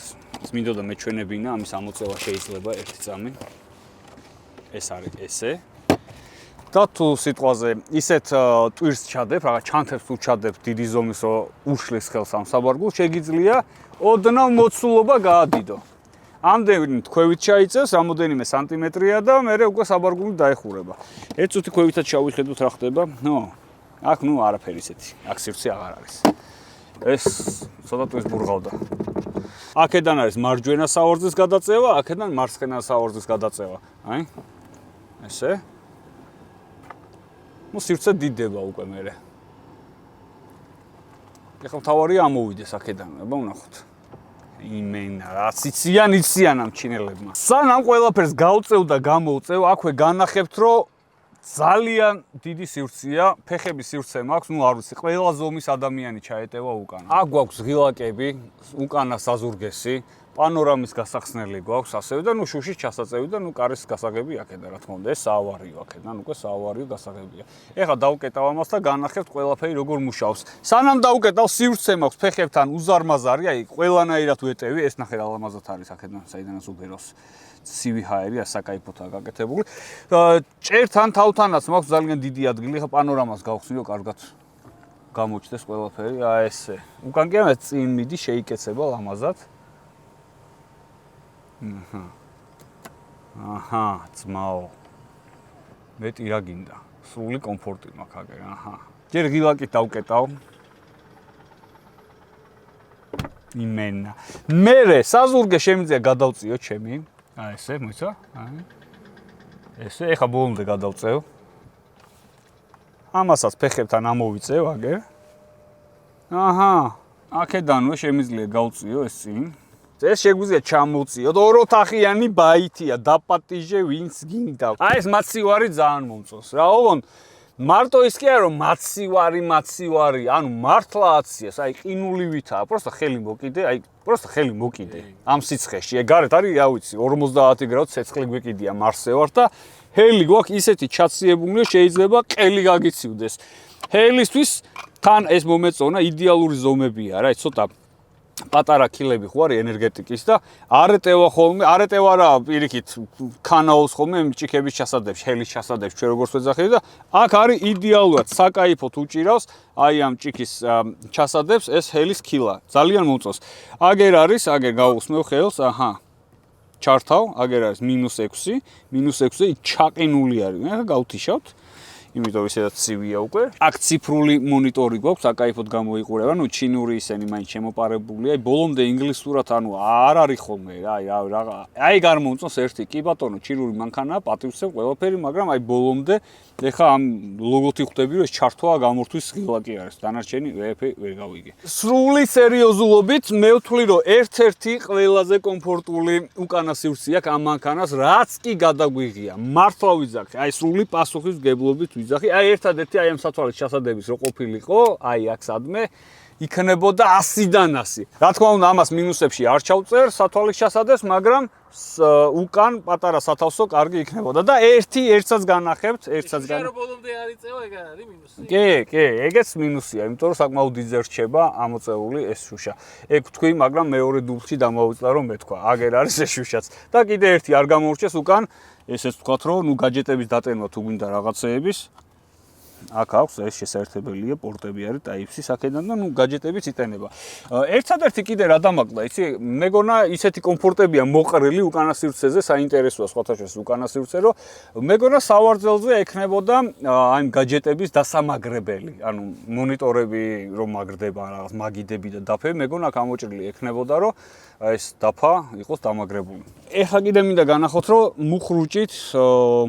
მინდოდა მეჩვენებინა, ამის ამოწევა შეიძლება ერთი წამი. ეს არის ესე. და თუ სიტყვაზე ისეთ ტვირს ჩადებ, რაღაც ჩანთებს თუ ჩადებ დიდი ზომის, რომ უშლის ხელს ამ საბარგულს, შეგიძლია ოდნავ მოცულობა გაადიდო. ამდენი თქვევით ჩაიწევს, რამოდენიმე სანტიმეტრია და მერე უკვე საბარგული დაეხურება. ერთ წუთი ქვევითაც შევიხედოთ რა ხდება. აქ არაფერი ისეთი. აქ სივრცე აღარ არის. ეს ცოტა ტვირს ბურღავდა. აქედან არის მარჯვენა საორზის გადაწევა, აქედან მარცხენა საორზის გადაწევა. აი. ესე. სივრცე დიდდება უკვე მერე. ეხლა თავარი ამოვიდეს აქედან, აბა ვნახოთ. იმენა, რაც იციან ამ ჩინელებმა. სანამ ყველაფერს გავწევ და გამოვწევ, აქვე განახებთ, რომ ძალიან დიდი სივრცეა, ფეხების სივრცე მაქვს, არ ვიცი, ყველა ზომის ადამიანი ჩაეტევა უკან. აქ გვაქვს ღილაკები, უკანა საზურგესი, პანორამის გასახსნელი გვაქვს, ასევე და შუშის ჩასაწევი და კარის გასაღები აქედან, რა თქმა უნდა, ეს საავარიო აქედან, უკვე საავარიო გასაღებია. ეხლა დავკეტავ ამას და განახებთ ყველაფერი როგორ მუშაობს. სანამ დავკეტავ, სივრცე მაქვს ფეხებთან უზარმაზარი, აი, ყველანაირად ვეტევი, ეს ნახე რა ლამაზად არის აქედან, საიდანაც უბერავს. ცივი ჰაერი, საკაიფოთაა გაკეთებული. ჭერთან თავთანაც მაქვს ძალიან დიდი ადგილი, ხა პანორამას გავხსნიო, კარგად გამოჩნდეს ყველაფერი, აი ესე. უკან კი ამას წინ მიდი, შეიკეცება ლამაზად. აჰა, ძმაო. მეტი რა გინდა? სრული კომფორტი მაქვს აგერ, აჰა. ჯერ ღილაკით დავკეტავ. იმენა. მერე საზურგე შემიძლია გადავწიო ჩემი. აი ესე, მოიცა? აი. ესე, ეხა ბოლომდე გადავწევ. ამასაც ფეხებთან ამოვიწევ აგერ. აჰა, აქედანვე შემიძლია გავწიო ეს წინ. ეს შეგვიძლია ჩამოვწიოთ, ოროთახიანი ბაითია, დაპატიჟე ვინც გინდა. აი ეს მაცივარი ძალიან მომწონს. რა ოღონ მარტო ის კი არა რომ მაცივარი, ანუ მართლა აციას, აი ყინულივითაა, პროსტა ხელი მოკიდე, აი პროსტა ხელი მოკიდე. ამ სიცხეში, გარეთ არის, რა ვიცი, 50 გრადუს ცეცხლი გვეკიდია მარსზე ვარ და ჰელი გვაქვს ისეთი ჩაციებული, შეიძლება ყელი გაგიცივდეს. ჰელისთვის თან ეს მომეწონა იდეალური ზომებია, რა, ცოტა პატარა კილები ხო არის ენერგეტიკის და არეტევა ხოლმე, არეტევა რა პირიქით ქანაოს ხოლმე ჭიქების ჩასადებში, ჰელის ჩასადებში, ჩვენ როგორც ვეძახით და აქ არის იდეალურად საკაიფოდ უჭირავს აი ამ ჭიქის ჩასადებს ეს ჰელის კილა. ძალიან მომწონს. აგერ არის, აგერ გავუსმევ ხელს, აჰა. ჩართავ, აგერ არის -6 ჩაყინული არის. ახლა გავთიშავთ. იმიტომ ისედაც ცივია უკვე. აქ ციფრული მონიტორი გვაქვს, საკაიფოდ გამოიყურება, ჩინური ისენი მაინც შემოპარებულია. ბოლომდე ინგლისურად, არ არის ხოლმე, აი გამომწონს ერთი, კი ბატონო, ჩინური მანქანაა, პატივსებ ყველაფერი, მაგრამ აი ბოლომდე ეხა ამ ლოგოთი ხვდები, რომ ეს ჩართვა გამორთვის ღილაკი არის. დანარჩენი ვერ გავიგე. სრული სერიოზულობით მე ვთვლი, რომ ერთ-ერთი ყველაზე კომფორტული უკანა სივრცე აქვს ამ მანქანას, რაც კი გადაგვიღია. მართლა ვიძახი, აი სრული პასუხისმგებლობით ვიძახი. აი ერთადერთი აი ამ სათვალის ჩასადების რო ყოფილიყო, აი აქ სადმე იქნებოდა 100-დან 100. რა თქმა უნდა, ამას მინუსებში არ ჩავწერ სათვალის ჩასადეს, მაგრამ უკან პატარა სათავსო კარგი იქნებოდა და ერთსაც განახებთ, ერთსაც შენ რო ბოლომდე არ იწევა, ეგ არ არის მინუსი? კი, ეგეც მინუსია, იმიტომ რომ საკმაოდ დიდზე რჩება ამოწეული ეს შუშა. ეგ თქვი, მაგრამ მეორე დუბლში დამოუწდა რომ მეთქვა, აგერ არის ეს შუშაც. და კიდე ერთი არ გამოურჩეს უკან, ესეც ვთქვათ რომ ნუ გაჯეტების დატენვა თუ გვინდა რაღაცეების აქ აქვს ეს შესაერთებელია პორტები არის Type-C აქედან და ნუ გაჯეტებიც იტენება. ერთადერთი კიდე რა დამაკდა, იცი, მეგონა ისეთი კომფორტებია მოყრილი უკანა სივრცეზე, საინტერესოა სხვათაშორის უკანა სივრცე, რომ მეგონა სავარძელზე ექნებოდა აი გაჯეტების დასამაგრებელი, ანუ მონიტორები რომ მაგრდება რაღაც მაგიდები და დაფები, მეგონა აქ ამოჭრილი ექნებოდა, რომ ეს დაფა იყოს დამაგრებული. ეხლა კიდე მინდა განახოთ, რომ მუხრუჭით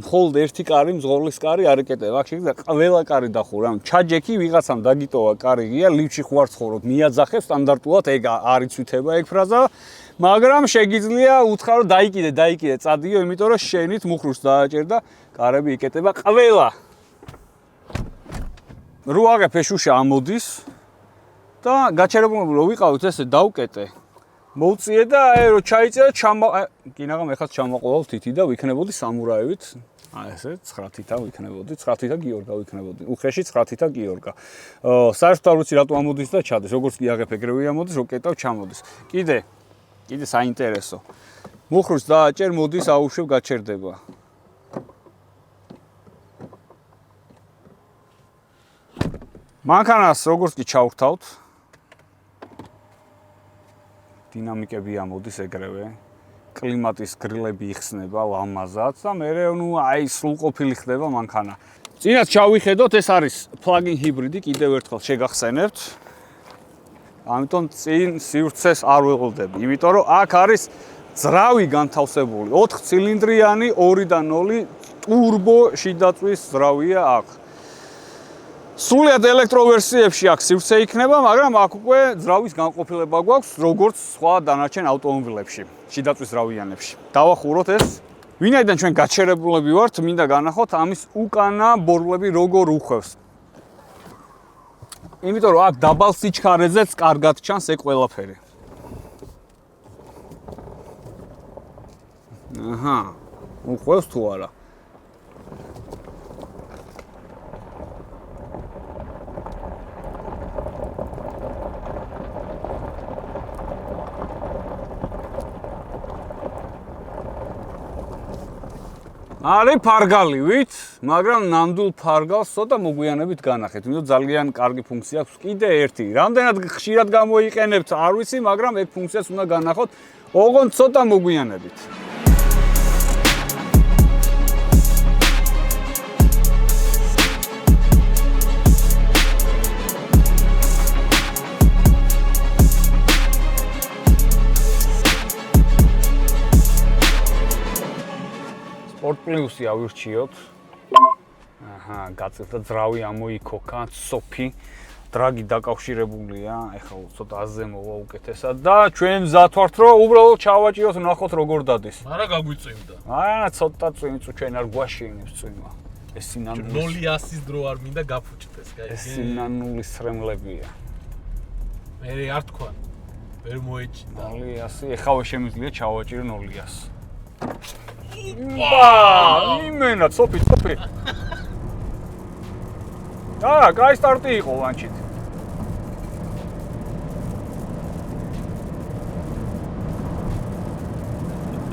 მხოლოდ ერთი კარი, მძღოლის კარი არ იკეტება. აქ შეიძლება ყველა კარი დახურა. ანუ ჩაჯექი ვიღაცამ დაგიტოვა კარი ღია, ლიფტში ხوار ცხოვრობ, მიაძახებს სტანდარტულად, ეგ არ იცვითება ეგ ფრაზა, მაგრამ შეგიძლია უთხრა რომ დაიკიდე, წადიო, იმიტომ რომ შენით მუხრუჭს დააჭერდა, კარები იკეტება ყველა. რო აღებ შუშა ამოდის და გაჩერებული რო ვიყავით ესე დავკეტე. მოუწიე და აი რო ჩაიწერა კინაღამ ეხლა ჩამაყოლავ თითი და ვიქნებოდი სამურაევით. აი ესე 9 თითა ვიქნებოდი, 9 თითა გიორგა ვიქნებოდი. უხეში 9 თითა გიორგა. საერთოდ არ ვიცი რატო ამოდის და ჩადეს. როგორც კი აღებ ეგრევე ამოდის, რო კეტავ ჩამოდის. კიდე საინტერესო. მუხრუჭს დააჭერ, მოდის აუშვებ გაჩერდება. მანქანას როგორც კი ჩავრთავთ დინამიკები ამოდის ეგრევე, კლიმატის გრილები იხსნება ლამაზად და მე ნუ აი სრულყოფილი ხდება მანქანა. წინათ ჩავიხედოთ, ეს არის plug-in ჰიბრიდი, კიდევ ერთხელ შეგახსენებთ. ამიტომ წინ სივრცეს არ ვეყოლდები, იმიტომ რომ აქ არის ძრავი განთავსებული, 4 ცილინდრიანი 2-დან 0 ტურბო შიდაწვის ძრავია აქ. სულიად ელექტროვერსიებში აქ სივრცე იქნება, მაგრამ აქ უკვე ძრავის განყოფილება გვაქვს, როგორც სხვა დანარჩენ ავტომობილებში, შიდაწვის ძრავიანებში. დავახუროთ ეს. ვინაიდან ჩვენ გაჩერებულები ვართ, მინდა განახოთ ამის უკანა ბორბლები როგორ უხვევს. იმიტომ რომ აქ დაბალ სიჩქარეზეც კარგად ჩანს ეგ ყველაფერი. აჰა, უხვევს თუ არა? არის ფარგალივით, მაგრამ ნამდვილ ფარგალს ცოტა მოგვიანებით განახეთ, იმიტომ ძალიან კარგი ფუნქცია აქვს. კიდე ერთი, რამდენად ხშირად გამოიყენებთ, არ ვიცი, მაგრამ ეგ ფუნქციას უნდა განახოთ, ოღონდ ცოტა მოგვიანებით. Sport Plus-ი ავირჩიოთ. აჰა, გაწევდა ძრავი ამოიქოქა, სოფი. დრაგი დაკავშირებულია, ეხლა ცოტა აზზე მოვა უკეთესად და ჩვენ მზად ვართ, რომ უბრალოდ ჩავაჭიროთ, ნახოთ როგორ დადის. არა გაგვიწვიმდა. არა, ცოტა წვიმწუ ჩვენ არ გვაშინებს წვიმა. ეს სინანულის 0-100-ის დრო არ მინდა გაფუჭდეს, ეს სინანულის სრემლებია. მე არ თქვა. ვერ მოეჭიდა. 0-100, ეხლა შემიძლია ჩავაჭირო 0-100. Ба, იმენა, სოფი. კაი სტარტი იყო ლანჩით.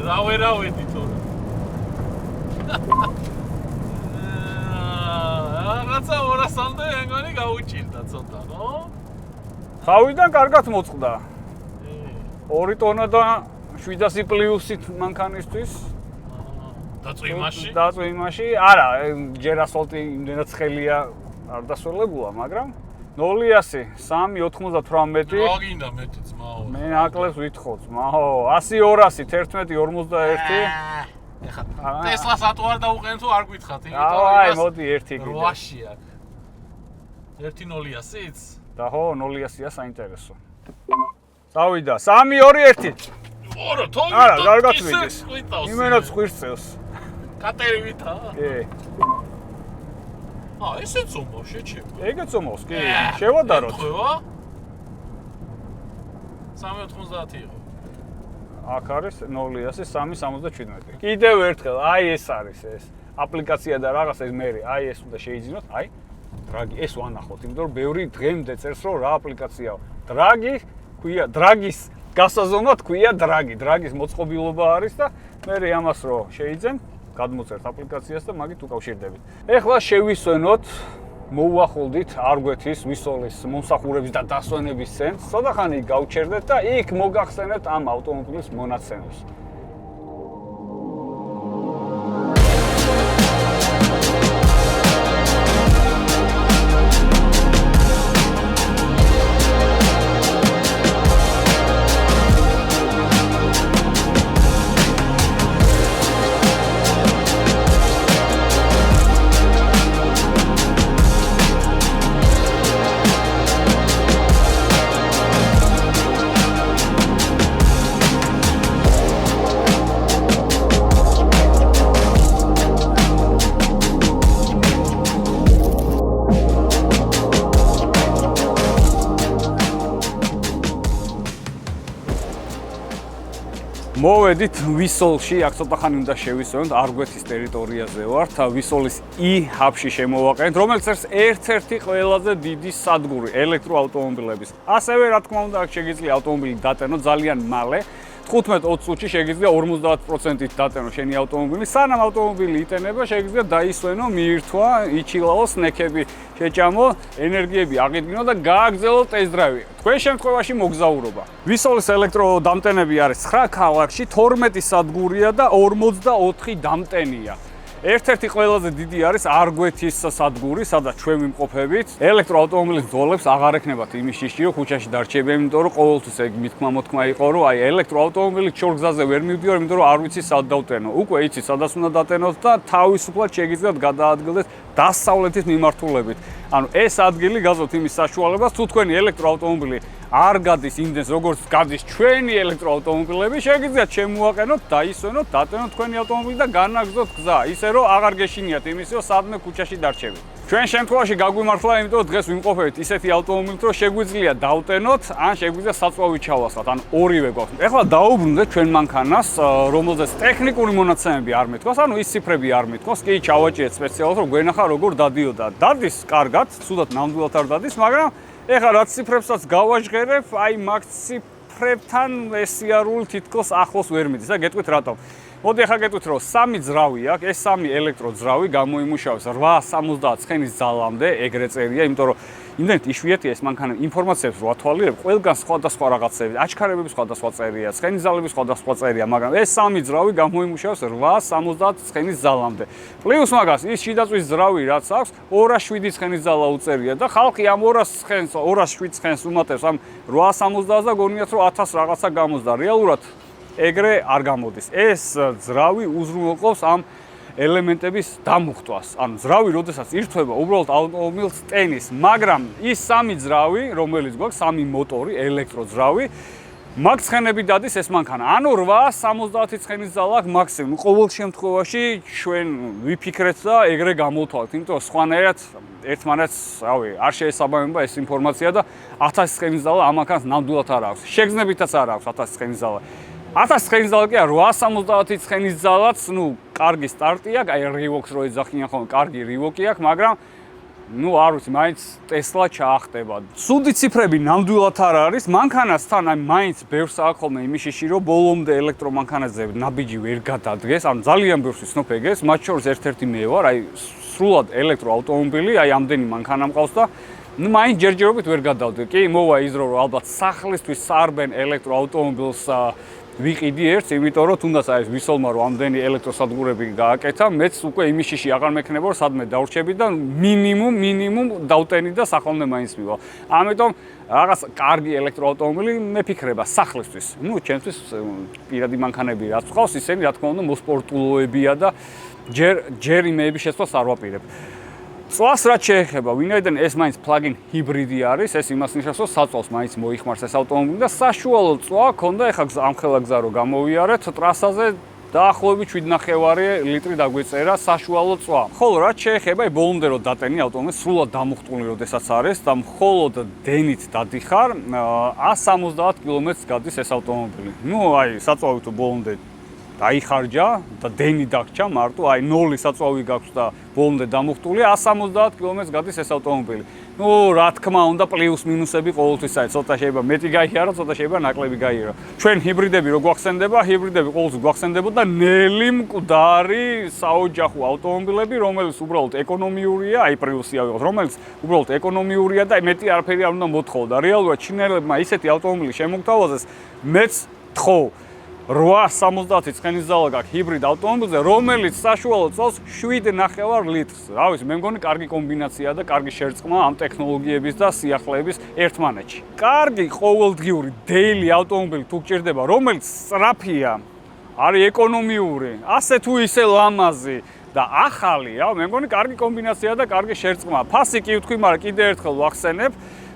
რავედი თორე. რაღაცა 200-მდე ეგონი გაუჭირდა ცოტა, ნო? ხავიდან კარგად მოწყდა. 2 ტონა და 700 პლუსით მანქანისთვის. დაწვიმაში, არა, ჯერ ასფალტი იმდენად ცხელია არ დასველებულა, მაგრამ 0-100, 3.98. რა გინდა მეტი ძმაო? მე აკლებს ვითხოვ, ძმაო, 100-200, 11.51. ეხა ტესლას ატო არ დაუყენ თუ არ გითხათ, იმიტომ რომ აი, მოდი ერთი კიდე. 800 აქ. 1.0-იც? და ხო, 0-100-ია საინტერესო. წავიდა, 3-2-1. ორო, თოგი. არა, კარგად მიდის. იმენად ხვირწევს. კატერივითა? კი. ესეც ომო შეჩება. ეგეც ომოს, კი. შევადაროთ. ეთქვა? 390 იყო. აქ არის 0-377. კიდევ ერთხელ, აი ეს არის ეს აპლიკაცია და რაღაც ეს მე, აი ეს უნდა შეიძინოთ, აი დრაგი, ეს ვანახოთ, იმიტომ რომ ბევრი დღემდე წერს რომ რა აპლიკაციაა. დრაგი, ქვია, დრაგის გასაზომად ქვია დრაგი, დრაგის მოწყობილობა არის და მე ამას რო შეიძენ, გადმოწერთ აპლიკაციას და მაგით უკავშირდებით. ეხლა შევისვენოთ მოუახულდით არგვეთის ვისოლის მომსახურების და დასვენების ცენტრს, ცოტახანი გავჩერდეთ და იქ მოგახსენებთ ამ ავტომობილის მონაცემებს. მოვედით ვისოლში, აქ ცოტახანი უნდა შევისვენოთ, არგვეთის ტერიტორიაზე ვართ, ვისოლის I-ჰაბში შემოვაყენეთ, რომელიც არის ერთ-ერთი ყველაზე დიდი სადგური ელექტროავტომობილების. ასევე, რა თქმა უნდა, აქ შეგიძლია ავტომობილი დატენოთ ძალიან მალე. 15-20 წუთში შეგიძლია 50%-ით დატენო შენი ავტომობილი. სანამ ავტომობილი იტენება, შეგიძლია დაისვენო, მიირთვა, იჩილაო, სნექები შეჭამო, ენერგიები აღიდგინო და გააგრძელო ტესტ-დრაივი. თქვენ შემთხვევაში მოგზაურობა. ვისოლის ელექტროდამტენები არის 9 ქალაქში, 12 სადგურია და 44 დამტენია. ერთ-ერთი ყველაზე დიდი არის არგვეთის სადგური, სადაც ჩვენ ვიმყოფებით. ელექტროავტომობილის მძღოლებს აღარ ექნებათ იმის შიში, რომ ქუჩაში დარჩებიან, იმიტომ რომ ყოველთვის ეგ მითქმა-მოთქმა იყო, რომ აი ელექტროავტომობილი ჩორგზაზე ვერ მივდივარ, იმიტომ რომ არ ვიცი სად დავტენო. უკვე იცი, სადაც უნდა დატენოთ და თავისუფლად შეგიძლიათ გადაადგილდეთ დასავლეთის მიმართულებით. ანუ ეს ადგილი გაზოთ იმის საშუალებას, თუ თქვენი ელექტროავტომობილი არ გადის იმდენს, როგორც გადის ჩვენი ელექტროავტომობილები, შეგიძლიათ შემოაყენოთ, დაისვენოთ, დატენოთ თქვენი ავტომობილი და განაგზოთ გზა, ისე რომ აღარ გეშინიათ იმისი, რომ სადმე ქუჩაში დარჩებით. ჩვენ შემთხვევაში გაგვიმართლა, იმიტომ რომ დღეს ვიმყოფებით ისეთი ავტომობილით, რომ შეგვიძლია დავტენოთ, ან შეგვიძლია საწვავი ჩავასხათ, ან ორივე გვაქვს. ეხლა დაუბრუნდეთ ჩვენ მანქანას, რომელზეც ტექნიკური მონაცემები არ მეთქოს, ანუ ის ციფრები არ მეთქოს, კი ჩავაჭიეთ სპეციალურად, რომ გვენახა როგორ დადიოდა. დადის კარგად, სულად ნამდვილად არ დადის, მაგრამ ეხლა რაც ციფრებსაც გავაჟღერებ, აი მაგ ციფრებთან ეს სიარული თითქოს ახლოს ვერ მიდის და გეტყვით რატომ. მოდი ახლა გეტყვით, რომ 3 ძრავი აქვს, ეს 3 ელექტროძრავი გამოიმუშავეს 870 ცხენის ძალამდე, ეგრე წერია, იმიტომ რომ იმდენად იშვიათია ეს მანქანა ინფორმაციებს რო ათვალიერებ, ყველგან სხვადასხვა რაღაცები, აჩქარებების სხვადასხვა წერია, ცხენის ძალების სხვადასხვა წერია, მაგრამ ეს 3 ძრავი გამოიმუშავეს 870 ცხენის ძალამდე. პლუს მაგას ის შიდაწვის ძრავი რაც აქვს, 207 ცხენის ძალა უწერია და ხალხი ამ 207 ცხენს უმატებს ამ 870-ს და გონიათ რომ 1000 რაღაცა გამოსდა. რეალურად ეგრე არ გამოდის. ეს ძრავი უზრუნველყოფს ამ ელემენტების დამუხტვას. ანუ ძრავი, როდესაც ირთვება, უბრალოდ ავტომობილს ტენის, მაგრამ ის 3 ძრავი, რომელიც გვაქვს, 3 მოტორი, ელექტროძრავი, მაგ ცხენები დადის ეს მანქანა. ანუ 870 ცხენის ძალა აქვს მაქსიმუმ. ყოველ შემთხვევაში ჩვენ ვიფიქრეთ და ეგრე გამოვთვალეთ, იმიტომ რომ სხვანაირად ერთმანეთს, რავი, არ შეესაბამება ეს ინფორმაცია და 1000 ცხენის ძალა ამ მანქანას ნამდვილად არ აქვს. შეგრძნებითაც არ აქვს 1000 ცხენის ძალა. 1000 ცხენის ძალა კი არა, 870 ცხენის ძალაც, ნუ, კარგი სტარტი აქვს, აი რივოქს რო ეძახიან ხოლმე, კარგი რივოკი აქვს, მაგრამ ნუ არ ვიცი, მაინც ტესლა ჩაახტება. ცუდი ციფრები ნამდვილად არ არის, მანქანასთან აი მაინც ბევრს აქვს ხოლმე იმის შიში, რომ ბოლომდე ელექტრომანქანაზე ნაბიჯი ვერ გადადგეს, ანუ ძალიან ბევრს ვიცნობ ეგეს, მათ შორის ერთ-ერთი მე ვარ, აი სრულად ელექტროავტომობილი, აი ამდენი მანქანა მყავს და ნუ მაინც ჯერჯერობით ვერ გადავდე. კი, მოვა ის დრო, რომ ალბათ სახლისთვის სარბენ ელექტროავტომობილს ვიყიდი ერთს, იმიტომ რომ თუნდაც აი ეს ვისოლმა რომ ამდენი ელექტროსადგურები გააკეთა, მეც უკვე იმის შიში აღარ მექნება რომ სადმე დავრჩები და მინიმუმ დავტენი და სახელმე მაინც მივალ. ამიტომ რაღაც კარგი ელექტროავტომობილი მეფიქრება სახლისთვის. ნუ ჩემთვის პირადი მანქანები რაც ყავს, ისინი რა თქმა უნდა მოსპორტულოებია და ჯერ იმეების შეცვლას არ ვაპირებ. წვას რაც შეეხება, ვინაიდან ეს მაინც პლაგინ ჰიბრიდი არის, ეს იმას ნიშნავს, რომ საწვავს მაინც მოიხმარს ეს ავტომობილი და საშუალო წვა ქონდა, ეხლა ამხელა გზა რო გამოვიარეთ ტრასაზე დაახლოებით 7.5 ლიტრი დაგვეწერა საშუალო წვა. ხოლო რაც შეეხება ბოლომდე რომ დატენი ავტომობილი სრულად დამუხტული როდესაც არის და მხოლოდ დენით დადიხარ 170 კილომეტრს გადის ეს ავტომობილი. აი საწვავი თუ ბოლომდე დაიხარჯა და დენი დაგჭა მარტო აი 0 საწვავი გაქვს და ბოლომდე დამუხტული 170 კილომეტრს გადის ეს ავტომობილი. რა თქმა უნდა პლუს მინუსები ყოველთვის არის, ცოტა შეიძლება მეტი გაიარა, ცოტა შეიძლება ნაკლები გაიარა. ჩვენ ჰიბრიდები რო გვახსენდება, ჰიბრიდები ყოველთვის გვახსენდებოდა ნელი მკვდარი საოჯახო ავტომობილები, რომელიც უბრალოდ ეკონომიურია, აი პრიუსი ავიღოთ, რომელიც უბრალოდ ეკონომიურია და მეტი არაფერი არ უნდა მოთხოვო. რეალურად ჩინელებმა ისეთი ავტომობილი შემოგთავაზეს, მეც თხოვ 870 ცხენის ძალა გაქვს ჰიბრიდ ავტომობილზე, რომელიც საშუალო წელს 7.5 litrს. რა ვიცი, მე მგონი კარგი კომბინაციაა და კარგი შერწყმა ამ ტექნოლოგიების და სიახლეების ერთმანეთში. კარგი ყოველდღიური daily ავტომობილი თუ გჭირდება, რომელიც სწრაფია, არის ეკონომიური, ასე თუ ისე ლამაზი და ახალი, მე მგონი კარგი კომბინაციაა და კარგი შერწყმა. ფასი კი ვთქვი, მაგრამ კიდე ერთხელ ვახსენებ,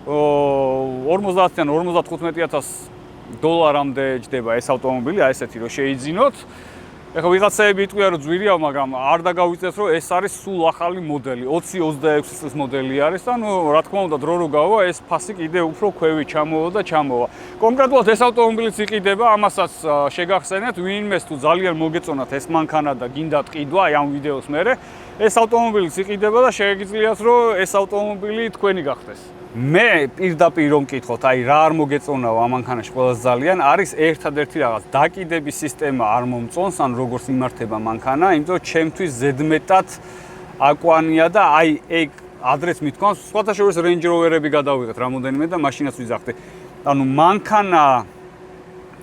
50-დან 55,000 დოლარამდე ჯდება ეს ავტომობილი, აი ესეთი რომ შეიძინოთ. ეხლა ვიღაცები იტყვიან რომ ძვირია, მაგრამ არ დაგავიწეს რომ ეს არის სულ ახალი მოდელი, 2026 წლის მოდელი არის და რა თქმა უნდა დრო რო გავა ეს ფასი კიდე უფრო ქვევით ჩამოვა და ჩამოვა. კონკრეტულად ეს ავტომობილიც იყიდება, ამასაც შეგახსენეთ, ვინმეს თუ ძალიან მოგეწონათ ეს მანქანა და გინდათ ყიდვა აი ამ ვიდეოს მერე, ეს ავტომობილიც იყიდება და შეგიძლიათ რომ ეს ავტომობილი თქვენი გახდეს. მე პირდაპირ რომ მკითხოთ, აი რა არ მოგეწონაო ამ მანქანაში ყველაზე ძალიან არის ერთადერთი რაღაც დაკიდების სისტემა არ მომწონს, ან როგორც იმართება მანქანა, იმიტომ რომ ჩემთვის ზედმეტად აკვანია და აი ეგ ადრეს მithქვამს, სხვათა შორის Range Rover-ები გადავიღეთ რამოდენიმე და მაშინაც ვიძახდი. ანუ მანქანა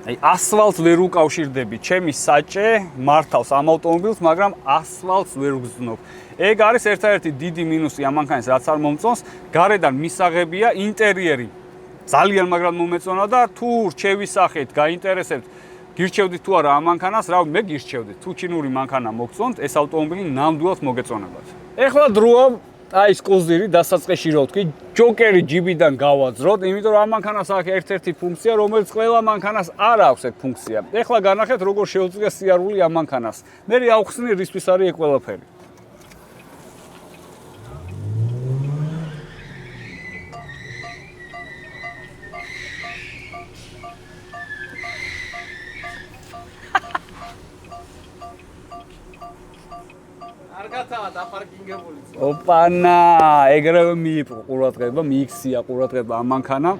აი ასფალტს ვერ უკავშირდები, ჩემი საჭე მართავს ამ ავტომობილს, მაგრამ ასფალტს ვერ ვგზნობ. ეგ არის ერთადერთი დიდი მინუსი ამ მანქანის, რაც არ მომწონს. გარედან მისაღებია, ინტერიერი ძალიან მაგრამ მომეწონა და თუ რჩევის სახით გაინტერესებთ, გირჩევდით თუ არა ამ მანქანას, მე გირჩევდით. თუ ჩინური მანქანა მოგწონთ, ეს ავტომობილი ნამდვილად მოგეწონებათ. ეხლა დროა აი სკოზირი დასაწყისში რო ვთქვი, ჯოკერი ჯიბიდან გავაძროთ, იმიტომ რომ ამ მანქანას აქვს ერთ-ერთი ფუნქცია, რომელიც ყველა მანქანას არ აქვს ეგ ფუნქცია. ეხლა განახეთ როგორ შეუძლია სიარული ამ მანქანას. მე ავხსნი რისთვის არის ეგ ყველაფერი. ოპანა, ეგრევე მიიპყრო ყურადღება, მიიქცია ყურადღება ამ მანქანამ.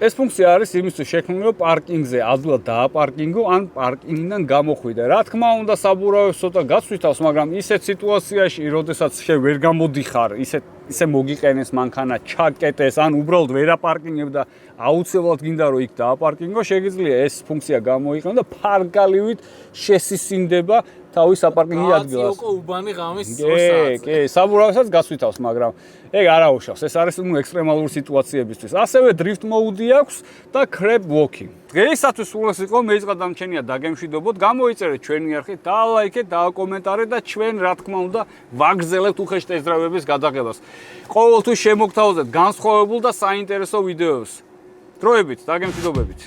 ეს ფუნქცია არის იმისთვის შექმნილი, რომ პარკინგზე ადვილად დააპარკინგო, ან პარკინგიდან გამოხვიდე. რა თქმა უნდა, საბურავებს ცოტა გაცვითავს, მაგრამ ისეთ სიტუაციაში, როდესაც შე ვერ გამოდიხარ, ისე მოგიყენეს მანქანა, ჩაკეტეს, ან უბრალოდ ვერ აპარკინგებ და აუცილებლად გინდა რომ იქ დააპარკინგო, შეგიძლია ეს ფუნქცია გამოიყენო და ფარგალივით შესისინდება თავის საპარკინგი ადგილას. აკო უბანი ღამის 2 საათზე. კი, საბურავებსაც გასვითავს, მაგრამ ეგ არ აუშავს. ეს არის ექსტრემალური სიტუაციებისთვის. ასევე drift mode აქვს და crab walking. დღეისათვის სულ ეს იყო, მე იწყადამჩენია დაგემშვიდობოთ, გამოიწერეთ ჩვენი არხით, დაალაიქეთ, დააკომენტარეთ და ჩვენ რა თქმა უნდა ვაგზელებთ უხეშ ტესტ-დრაივების გადაღებას. ყოველთვის შემოგთავაზებთ განსხვავებულ და საინტერესო ვიდეოებს. დროებით, დაგემშვიდობებით.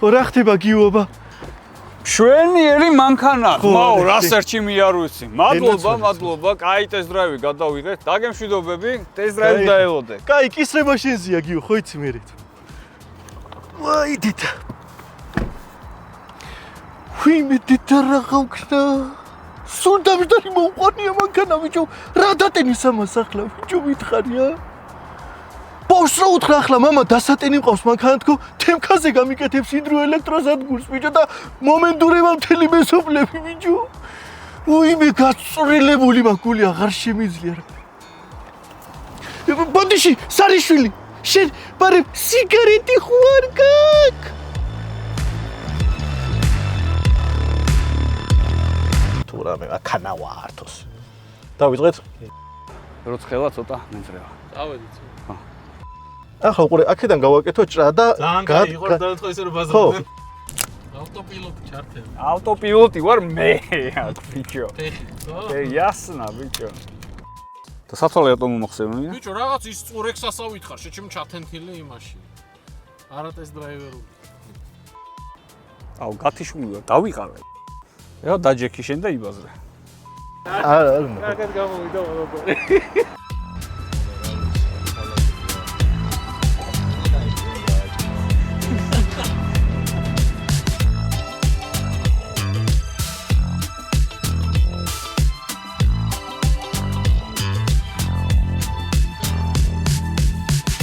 რა ხდება გიუობა? შვენიერი მანქანა, მაო, რასერჩი არ ვიცი. მადლობა, კაი ტესტ-დრაივი გადავიღეთ. დაგემშვიდობები, ტესტ-დრაივი დაელოდე. კაი, კისრება შენზეა გიო, ხო იცი მე. ვაი დიდა. ვიმე დიდა რა გავქნა? სულ დამჯდარი მოუყვანია მანქანა, ბიჭო. რა დატენის ამას ახლა, ბიჭო, მითხარია? ბავშვს რა უთხრა ახლა, მამა დასატენი მყავს მანქანა თქო, თემქაზე გამიკეთებს ჰიდროელექტროსადგურს, ბიჭო და მომენდურება მთელი მეზობლები, ბიჭო. ვიმე გაწვრილებული მაგული აღარ შემიძლია რა. ბოდიში, სარიშვილი, შენ პარემ სიგარეტი ხო არ გაქვს? თუ რამე აქანა ვართოს. დავიწყეთ? როცხელა ცოტა მეძრევა. წავედით. ახლა უყურე, აქედან გავაკეთო ჭრა და ძალიან კაი იყო დაიწყო ისე რომ ბაზარზე. ავტოპილოტი ჩართები. ავტოპილოტი ვარ მე, აქ ბიჭო. ფეხი, ხო? იასნა ბიჭო. და სათვალე რატომ მომახსენია? ბიჭო, რაღაც ის წურექსასა ვითხარ, შეჩემ ჩათენთილი იმაში. არა ტესტ დრაივერული. აუ, გათიშვილი ვარ, დავიყავე. ეხლა დაჯექი შენ და იბაზრე. არა, კარგად გამოვიდა ყველაფერი.